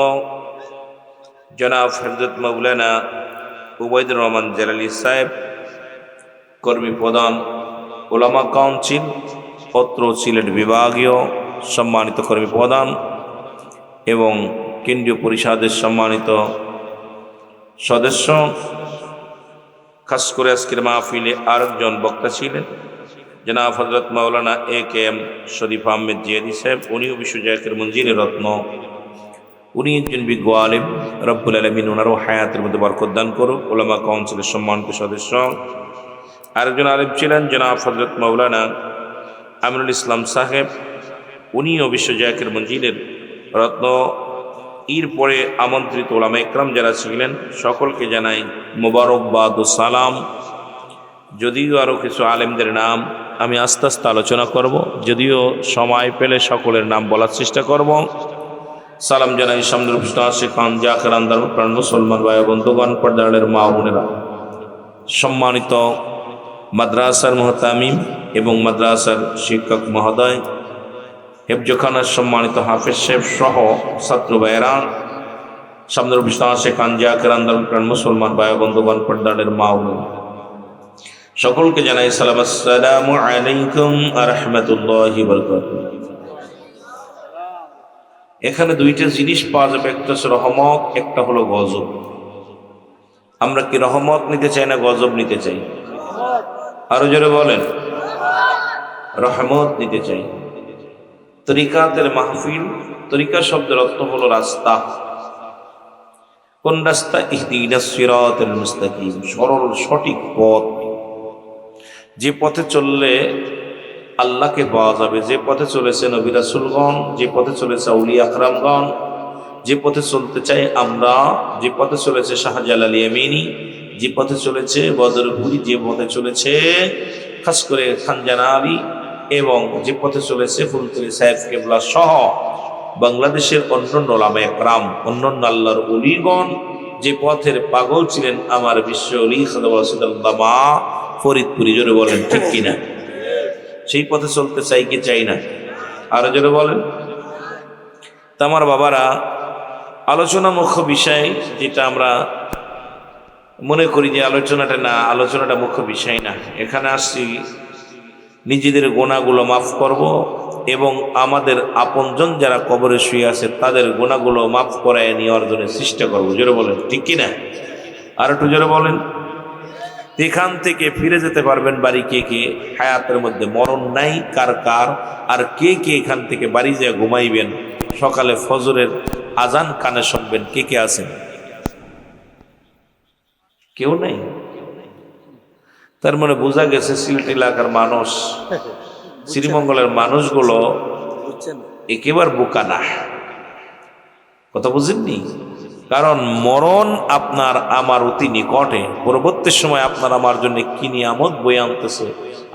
জনাব হযরত মাওলানা উবাইদুর রহমান জালালি সাহেব, কর্মী প্রধান ওলামা কাউন্সিল পত্র সিলেট বিভাগীয় সম্মানিত কর্মী প্রধান এবং কেন্দ্রীয় পরিষদের সম্মানিত সদস্য। খাস করে আজকের মাহফিলে আরেকজন বক্তা ছিলেন জনাব হযরত মাওলানা A.K.M শরীফ আহমেদ জিয়াদি সাহেব। উনিও বিশ্বজায়কের মঞ্জিলের রত্ন, উনি একজন বিজ্ঞ আলেম। রব্বুল আলামিন ওনারও হায়াতের মধ্যে বরকত দান করুক। ওলামা কাউন্সিলের সম্মানিত সদস্য আরেকজন আলেম ছিলেন জনাব হযরত মাওলানা আমিনুল ইসলাম সাহেব, উনিও বিশ্বজায়কের মঞ্জিলের রত্ন। এর পরে আমন্ত্রিত ওলামা ইকরাম যারা ছিলেন সকলকে জানাই মোবারকবাদ ও সালাম। যদিও আরও কিছু আলেমদের নাম আমি আস্তে আস্তে আলোচনা করব, যদিও সময় পেলে সকলের নাম বলার চেষ্টা করব। সালাম জানাই সামনের খান জাকের আন্দার প্রাণ মুসলমান ভাই বন্ধুগণ, পর্দারের মা বোনেরা, সম্মানিত মাদ্রাসার মুহতামিম এবং মাদ্রাসার শিক্ষক মহোদয়, হেফজখানার সম্মানিত হাফেজ সাহেব সহ ছাত্র ভাইয়েরা, সামনের খান জাকের আন্দার প্রাণ মুসলমান ভাই বন্ধুগণ, পর্দারের মা বোনেরা, সকলকে জানাই সালাম, আসসালামু আলাইকুম ওয়া রাহমাতুল্লাহি ওয়া বারাকাতুহু। এখানে দুইটা জিনিস পাওয়া যাবে, একটা হচ্ছে রহমত, একটা হলো গজব। আমরা কি রহমত নিতে চাই না গজব নিতে চাই? আরো জোরে বলেন, রহমত নিতে চাই। তরিকাতের মাহফিল, তরিকা শব্দের অর্থ হলো রাস্তা। কোন রাস্তা? ইহদিনাস সিরাতাল মুস্তাকিম, সরল সঠিক পথ। যে পথে চললে আল্লাহকে পাওয়া যাবে, যে পথে চলেছে নবী রাসূলগণ, যে পথে চলেছে আউলিয়া আকরামগণ, যে পথে চলতে চাই আমরা, যে পথে চলেছে শাহজালাল ইয়ামিনী, যে পথে চলেছে বদরপুরি, যে পথে চলেছে খাস করে খানজানা আলী, এবং যে পথে চলেছে ফুলতলি সাহেব কেবলা সহ বাংলাদেশের অন্যান্য ওলামা একরাম, অন্যান্য আল্লাহর ওলিগণ যে পথের পাগল ছিলেন আমার বিশ্ব ওলি খাজা ওয়াসিদ আল্লামা ফরিদপুরি। জোরে বলেন ঠিক কিনা? সেই পথে চলতে চাই কি চাই না? আরো জোরে বলেন। তা আমার বাবারা, আলোচনা মুখ্য বিষয়, যেটা আমরা মনে করি যে আলোচনাটা মুখ্য বিষয় না। এখানে আসছি নিজেদের গুনাহগুলো মাফ করব এবং আমাদের আপনজন যারা কবরে শুয়ে আছে তাদের গুনাহগুলো মাফ করায় নেওয়ার জন্য চেষ্টা করবো। জোরে বলেন ঠিক কিনা? আর একটু জোরে বলেন। এখান থেকে ফিরে যেতে পারবেন বাড়ি কে কে? হায়াতের মধ্যে মরণ নাই কার কার? আর কে কে এখান থেকে বাড়ি যেয়ে ঘুমাইবেন, সকালে ফজরের আজান কানে শুনবেন? কে কে আছেন? কেউ নাই। তার মানে বোঝা গেছে সিলেট এলাকার মানুষ, শ্রীমঙ্গলের মানুষগুলো একেবারে বোকা না। কথা বুঝেননি? কারণ মরণ আপনার আমার অতি নিকটে, পরবর্তী সময় আপনার আমার জন্য কি নিয়ামত বয়ে আনতেছে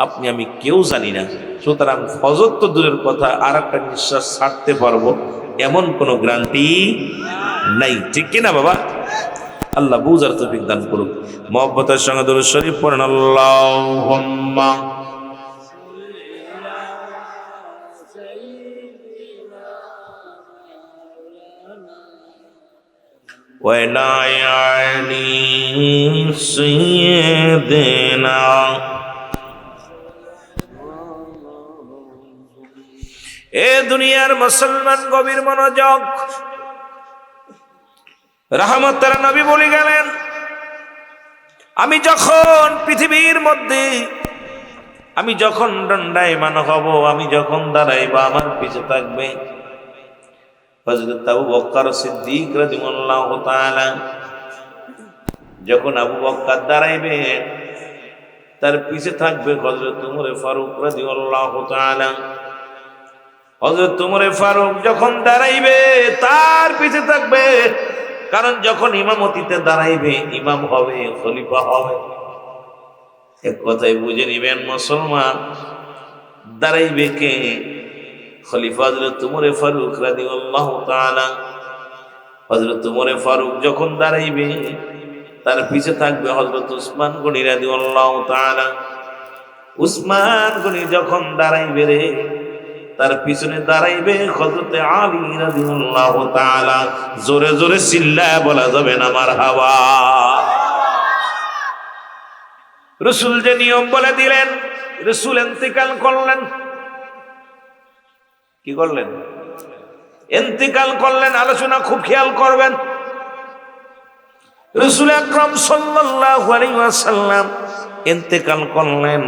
আপনি আমি কেউ জানি না। সুতরাং ফজর তো দূরের কথা, আর একটা নিঃশ্বাস ছাড়তে পারবো এমন কোনো গ্যারান্টি নাই, ঠিক কিনা বাবা? আল্লাহ বুঝার তৌফিক দান করুক। মহব্বতের সঙ্গে দরুদ শরীফ পড়েন, আল্লাহুম্মা وعلى آل سيدنا এ দুনিয়ার মুসলমান গভীর মনোযোগ। রাহমাতের নবী বলে গেলেন, আমি যখন পৃথিবীর মধ্যে, আমি যখন দণ্ডায়মান হব, আমি যখন দাঁড়াইবা, আমার পিছে থাকবে হযরত আবু বকর সিদ্দিক রাদিয়াল্লাহু তাআলা। যখন আবু বকর দাঁড়াইবে, তার পিছে থাকবে হযরত ওমর ফারুক রাদিয়াল্লাহু তাআলা। হযরত ওমর ফারুক যখন দাঁড়াইবে, তার পিছে থাকবে, কারণ যখন ইমামতিতে দাঁড়াইবে, ইমাম হবে, খলিফা হবে। এক কথায় বুঝে নিবেন মুসলমান, দাঁড়াইবে কে? খলিফা হযরত ওমর ফারুক রাদিয়াল্লাহু তাআলা। হযরত ওমর ফারুক যখন দাঁড়াইবে, তার পিছে থাকবে হযরত উসমান গনি রাদিয়াল্লাহু তাআলা। উসমান গনি যখন দাঁড়াইবে রে, তার পিছনে দাঁড়াইবে হযরত আলী রাদিয়াল্লাহু তাআলা। জোরে জোরে চিল্লায় বলা যাবে না মারহাবা। রাসূল যে নিয়ম বলে দিলেন, রাসূল ইন্তেকাল করলেন। কি করলেন? ইন্তেকাল করলেন। আলোচনা খুব খেয়াল করবেন। রাসূল আকরাম সাল্লাল্লাহু আলাইহি ওয়াসাল্লাম ইন্তেকাল করলেন।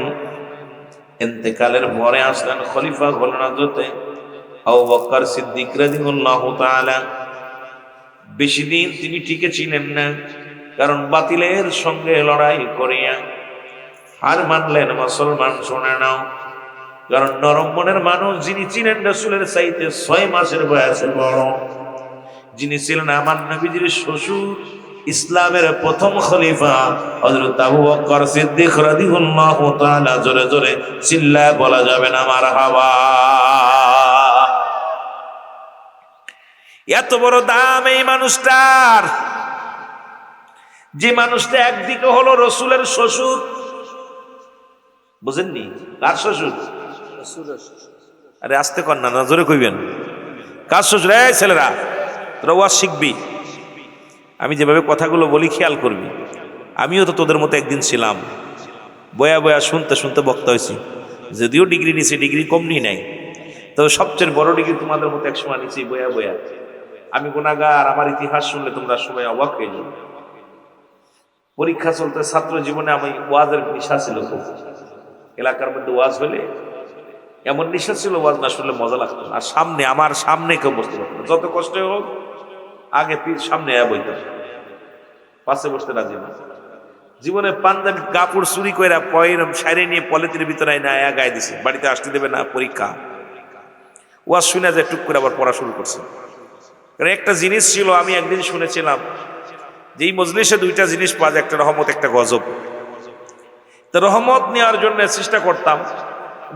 ইন্তেকালের পরে আসলেন খলিফা হলেন হযরত আবু বকর সিদ্দিক রাদিয়াল্লাহু তাআলা। বেশি দিন তিনি টিকে ছিলেন না, কারণ বাতিলের সঙ্গে লড়াই করিয়া হার মানলেন। মুসলমান শুনে নাও, কারণ নরম মনের মানুষ যিনি ছিলেন রাসূলের চাইতে 6 মাসের বয়সে বড়, যিনি ছিলেন আমার নবীজির শ্বশুর, ইসলামের প্রথম খলিফা হযরত আবু বকর সিদ্দিক রাদিয়াল্লাহু তাআলা। জোরে জোরে চিল্লায় বলা যাবে না মারহাবা। এত বড় দাম এই মানুষটার, যে মানুষটা একদিকে হলো রাসূলের শ্বশুর। বুঝেননি? কার শ্বশুর? আরে আস্তে কর না, জোরে কইবেন। কার শ্বশুর? এই ছেলেরা, তোরা ওয়াজ শিখবি, আমি যেভাবে কথাগুলো বলি খেয়াল করবি। আমিও তো তোদের মতো একদিন ছিলাম, বয়া বয়া শুনতে শুনতে বক্তা হয়েছি। যদিও ডিগ্রি নিছি, ডিগ্রি কম নিই নাই, তবে সবচেয়ে বড় ডিগ্রি তোমাদের মতো একসময় নিছি বয়া বয়া। আমি গুনাহগার, আমার ইতিহাস শুনলে তোমরা সবাই অবাক হয়ে যাবে। পরীক্ষা চলতে ছাত্র জীবনে আমি ওয়াজের নেশা ছিল খুব। এলাকার মধ্যে ওয়াজ হলে এমন নেশা ছিল, ওয়াজ না শুনলে মজা লাগতো না। আর সামনে, আমার সামনে কেউ বসতে পারতো না, যত কষ্ট হোক আগে সামনে বইতাম, পাশে বসতে রাজি না। জীবনে পাঞ্জাবি কাপড় চুরি করে পয়রম সাইরে নিয়ে পলিথিনের ভিতরে না গায়ে দিছে, বাড়িতে আসতে দেবে না, পরীক্ষা। ওয়াজ শুনে যায় টুক করে আবার পড়া শুরু করছে। কারণ একটা জিনিস ছিল, আমি একদিন শুনেছিলাম যে এই মজলিসে 2টা জিনিস পাওয়া যায়, একটা রহমত, একটা গজব। তো রহমত নেওয়ার জন্য চেষ্টা করতাম,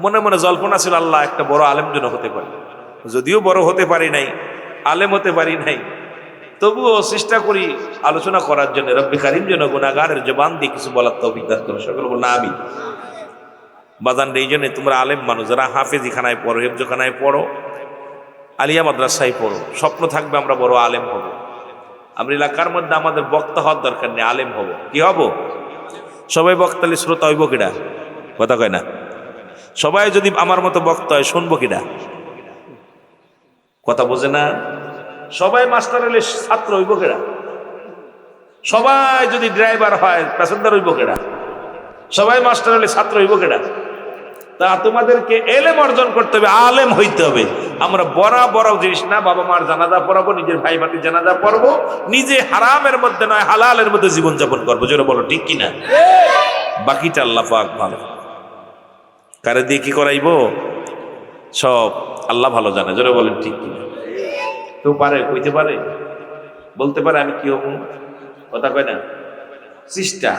মনে মনে জল্পনা ছিল আল্লাহ একটা বড় আলেম যেন হতে পারি। যদিও বড় হতে পারি নাই, আলেম হতে পারি নাই, তবুও চেষ্টা করি আলোচনা করার জন্য। রব্বি কারিম যেন গুনাহগারের জবান দিয়ে কিছু বলার তৌফিক দান করুন। সকল বল না আমিন। বাজান, এই জন্য তোমরা আলেম মানুষ, যারা হাফেজি খানায় পড়ো, হেফজখানায় পড়ো, আলিয়া মাদ্রাসায় পড়ো, স্বপ্ন থাকবে আমরা বড় আলেম হব। আমরা এলাকার মধ্যে আমাদের বক্তা হওয়ার দরকার নেই, আলেম হব। কি হব? সবাই বক্তালি শ্রোতা হইব কিনা? কথা কয় না। সবাই যদি আমার মতো বক্তা হয় শুনবো কিনা? কথা বোঝে না। সবাই মাস্টার হলে ছাত্র হইব কেডা? সবাই যদি ড্রাইভার হয় প্যাসেঞ্জার হইব কেডা? সবাই মাস্টার হলে ছাত্র হইব কেডা? তা তোমাদেরকে এলেম অর্জন করতে হবে, আলেম হইতে হবে। আমরা বড় জিনিস না, বাবা মার জানাজা পড়াবো, নিজের ভাই ভাতির জানাজা পড়বো, নিজে হারামের মধ্যে নয় হালালের মধ্যে জীবনযাপন করবো। জোরে বলো ঠিক কিনা? বাকিটা আল্লাহ পাক ভালো। কারে দিয়ে কি করাইবো সব আল্লাহ ভালো জানে। জোরে বলেন ঠিক কিনা? কেউ পারে, কইতে পারে, বলতে পারে আমি কি হবো? কথা কয় না? চেষ্টা,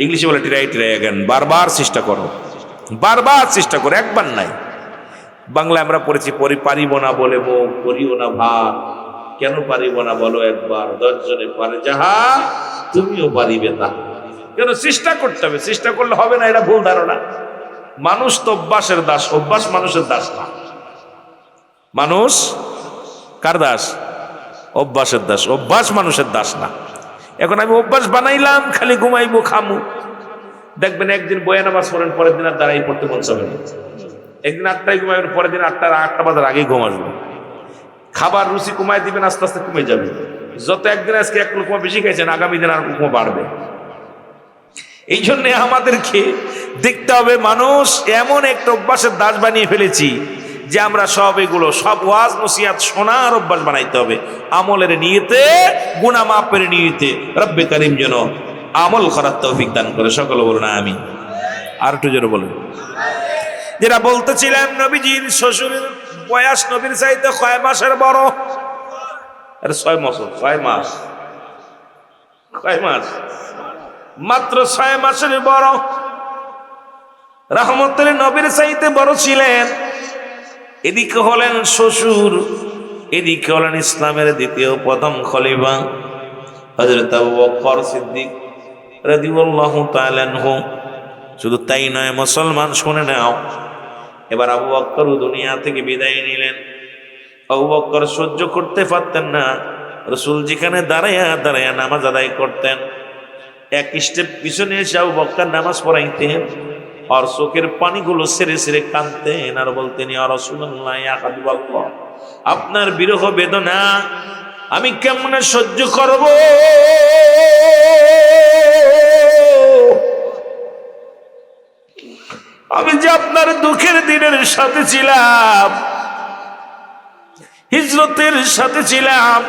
ইংলিশে বলে ট্রাই অ্যাগেন, বারবার চেষ্টা করো, বারবার চেষ্টা করো, একবার নাই। বাংলায় আমরা পড়েছি পারিব না বলে মুখ, করিও না ভাব, কেন পারিব না বলো একবার, 10 জনে পারে যাহা তুমিও পারিবে তা। কেন? চেষ্টা করতে হবে, চেষ্টা করলে হবে না, এটা ভুল ধারণা। মানুষ তো অভ্যাসের দাস, অভ্যাস মানুষের দাস না। মানুষ কার দাস? অভ্যাসের দাস, অভ্যাস মানুষের দাস না। এখন আমি অভ্যাস বানাইলাম খালি ঘুমাইবো খামু, দেখবেন একদিন বয়া নামাজ পড়েন, পরের দিন আর দাঁড়াই পড়তে মন চাবে না। একদিন 8টায় ঘুমাবেন, পরের দিন 8টা বাজার আগেই ঘুম আসবে। খাবার রুচি কমাই দিবেন, আস্তে আস্তে কমে যাবে। যত একদিন আজকে 1 লোকমা বেশি খাইছেন, আগামী দিন আর লোকমা বাড়বে। এই জন্যে আমাদেরকে দেখতে হবে মানুষ এমন একটা অভ্যাসের দাস বানিয়ে ফেলেছি যে আমরা সব এগুলো সব ওয়াজ নসিহত শোনার অভ্যাস বানাইতে হবে। আমলের নিয়তে, গুনাহ মাফের নিয়তে রব্বে কারীম যেন আমল করার তৌফিক দান করে। সকলে বলুন আমিন। আর একটু জোরে বলুন। যেটা বলতেছিলাম, নবীজির শ্বশুরের বয়স নবীর চাইতে কয় মাসের বড়? আরে 6 বছর, 6 মাস, কয় মাস? মাত্র 6 মাসের বড়। রহমতের নবীর চাইতে বড় ছিলেন। এদিকে হলেন শ্বশুর, এদিকে হলেন ইসলামের দ্বিতীয় প্রথম খলিফা হযরত আবু বকর সিদ্দিক রাদিয়াল্লাহু তাআলা আনহু। শুধু তাই নয়, মুসলমান শুনে নাও, এবার আবু বকর দুনিয়া থেকে বিদায় নিলেন। আবু বকর সহ্য করতে পারতেন না, রাসূল যেখানে দাঁড়ায়া দাঁড়ায়া নামাজ আদায় করতেন, এক স্টেপ পিছনে এসে আবু বকর নামাজ পড়াইতেন, আর চোখের পানিগুলো সেরে সেরে কাঁদতেন আর বলতেন, ইয়া রাসূলুল্লাহ, ইয়া হাবিবাল্লাহ, আপনার বিরহ বেদনা আমি কেমনে সহ্য করব? আমি যে আপনার দুঃখের দিনের সাথে ছিলাম, হিজরতের সাথে ছিলাম।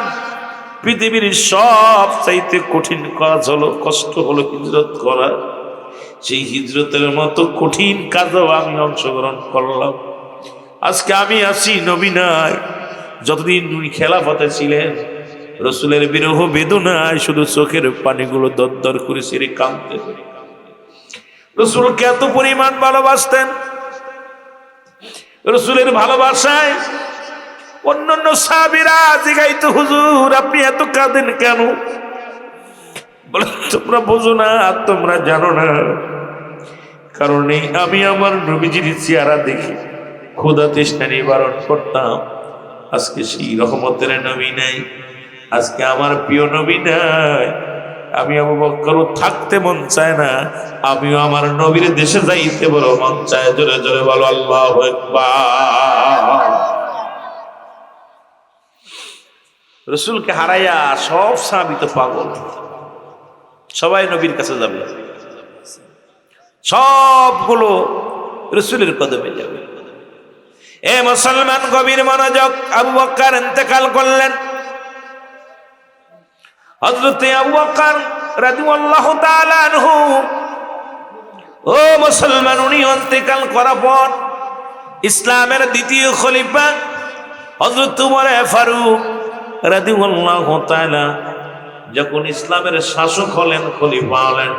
পৃথিবীর সব চাইতে কঠিন কাজ হলো, কষ্ট হলো হিজরত করা। সেই হিজরতের মতো কঠিন কাজও আমি অংশগ্রহণ করলাম। আজকে আমি আছি, নবী নাই। যতদিন উনি খেলাফতে ছিলেন, রাসূলের বিরহ বেদনায় শুধু চোখের পানিগুলো দরদর করে সেরে কাঁদতেন। রাসূলকে এত পরিমাণ ভালোবাসতেন। রাসূলের ভালোবাসায় অন্যান্য সাহাবীরা জিজ্ঞাসা, হুজুর আপনি এত কাঁদেন কেন? বলে, তোমরা বোঝো না, তোমরা জানো না, কারণ আমি আমার নবীজির চেহারা দেখে ক্ষুধা তৃষ্ণা নিবারণ করতাম। আজকে সেই রহমতের নবী নাই, আজকে আমার প্রিয় নবী নাই। আমি আবু বকর থাকতে মন চায় না, আমিও আমার নবীর দেশে যাইতে বড় মন চায়। জোরে জোরে বলো আল্লাহু আকবার। রাসূলকে হারাইয়া সব সাহাবী তো পাগল, সবাই নবীর কাছে যাবে, সবগুলো রাসূলের কদমে যাবে। এ মুসলমান, গভীর মনোযোগ। আবু বকর ইন্তেকাল করলেন। হযরত আবু বকর রাদিয়াল্লাহু তাআলা আনহু, ও মুসলমান, উনি ইন্তেকাল করার পর ইসলামের দ্বিতীয় খলিফা হযরত ওমর ফারুক রাদিয়াল্লাহু তাআলা যখন ইসলামের শাসক হলেন, খলিফা হলেন,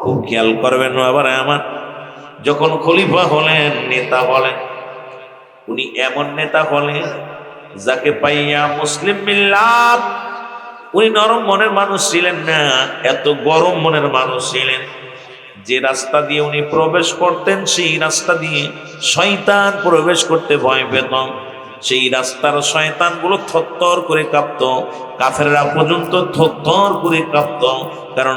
খুব খেয়াল করবেন আবার আমার, যখন খলিফা হলেন, নেতা হলেন, উনি এমন নেতা হলেন যাকে পাইয়া মুসলিম মিল্লাত, উনি নরম মনের মানুষ ছিলেন না, এত গরম মনের মানুষ ছিলেন। যে রাস্তা দিয়ে উনি প্রবেশ করতেন, সেই রাস্তা দিয়ে শয়তান প্রবেশ করতে ভয় পেত। সেই রাস্তার শয়তানগুলো থরথর করে কাঁপত, কাফেররা পর্যন্ত থরথর করে কাঁপত। কারণ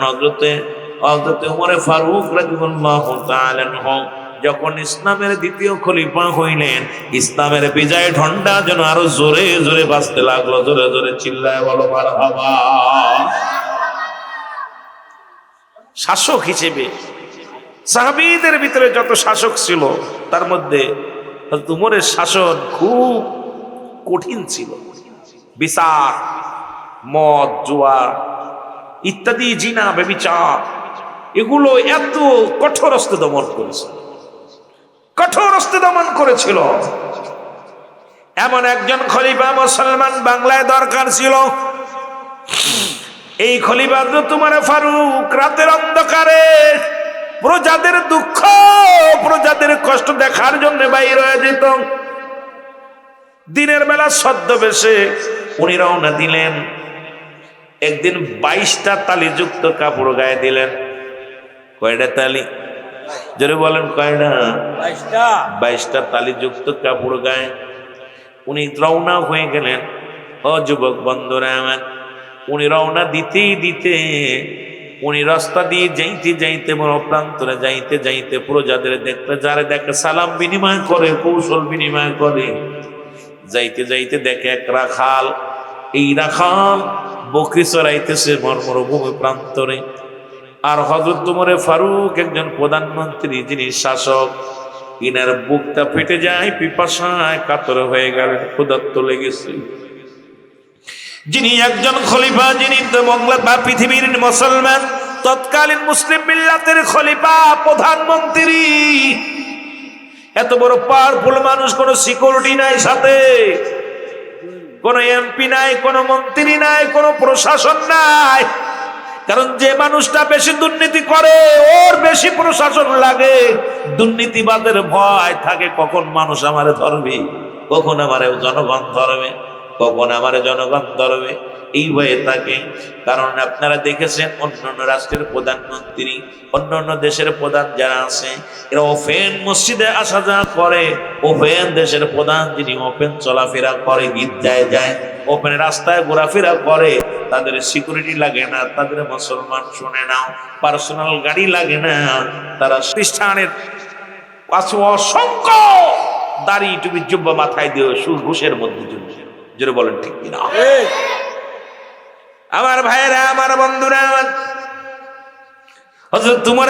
হযরত ওমর ফারুক রাদিয়াল্লাহু তাআলা আনহু যখন ইসলামের দ্বিতীয় খলিফা হইলেন, ইসলামের বিজয় ঝন্ডা যেন আরো জোরে জোরে বাজতে লাগলো। জোরে জোরে চিল্লায় বলো মারহাবা। শাসক হিসেবে সাহাবীদের ভিতরে যত শাসক ছিল তার মধ্যে হযরত উমরের শাসন খুব কঠিন ছিল। বিচার, মদ, জুয়া ইত্যাদি, জিনা, ব্যভিচার, এগুলো এত কঠোর হস্তে দমন করেছিল, কঠোর হস্তে দমন করেছিল। এমন একজন খলিফা মুসলমান বাংলায় দরকার ছিল। এই খলিফা হযরত উমর ফারুক রাতের অন্ধকারে প্রজাদের দুঃখ, প্রজাদের কষ্ট দেখার জন্য বাইরে হয়ে যেত। দিনের বেলা ছদ্মবেশে উনি রওনা দিলেন। একদিন 22টা তালিযুক্ত কাপড় গায়ে দিলেন। কয়টা তালি? জোরে বলেন কয়টা? 22টা তালিযুক্ত কাপড় গায়ে উনি রওনা হয়ে গেলেন। ও যুবক বন্ধুরা আমার, উনি রওনা দিতেই দিতে উনি রাস্তা দিয়ে যাইতে যাইতে প্রান্তরে যাইতে যাইতে প্রজাদের দেখতে, যারে দেখে সালাম বিনিময় করে, কৌশল বিনিময় করে। যাইতে যাইতে দেখে এক রাখাল, এই রাখাল বকরি চড়াইতেছে মরুভূমি প্রান্তরে। আর হযরত উমর ফারুক একজন প্রধানমন্ত্রী, যিনি শাসক, ইনার বুকটা ফেটে যায়, পিপাসায় কাতর হয়ে গেলেন, ক্ষুধার্ত লেগেছে। যিনি একজন খলিফা, যিনি বাংলা বা পৃথিবীর মুসলমান তৎকালীন মুসলিম মিল্লাতের খলিফা, প্রধানমন্ত্রী, এত বড় পাওয়ারফুল মানুষ, কোন সিকিউরিটি নাই সাথে, কোন এমপি নাই, কোন মন্ত্রী নাই, কোন প্রশাসন নাই। কারণ যে মানুষটা বেশি দুর্নীতি করে ওর বেশি প্রশাসন লাগে। দুর্নীতিবাদের ভয় থাকে, কখন মানুষ আমারে ধরবে, কখন আমারে জনগণ ধরবে, কখন আমারে জনগণ ধরবে, এই ভয়ে থাকে। কারণ আপনারা দেখেছেন অন্যান্য রাষ্ট্রের প্রধানমন্ত্রী, অন্যান্য দেশের প্রধান যারা আছে, এরা ওপেন মসজিদে আসা যাওয়া করে। ওপেন দেশের প্রধান যিনি ওপেন চলাফেরা করে, গির্জায় যায়, ওপেন রাস্তায় ঘোরাফেরা করে, তাদের সিকিউরিটি লাগে না, তাদের মুসলমান শুনে নাও পার্সোনাল গাড়ি লাগে না। তারা খ্রিস্টানের পাশে অসংখ্য দাড়ি টুপি জুব্বা মাথায় দিয়ে ঘুষের মধ্যে জন্য, যেটা বলেন ঠিক কিনা? আমার ভাইয়েরা, আমার বন্ধুরা, হযরত উমর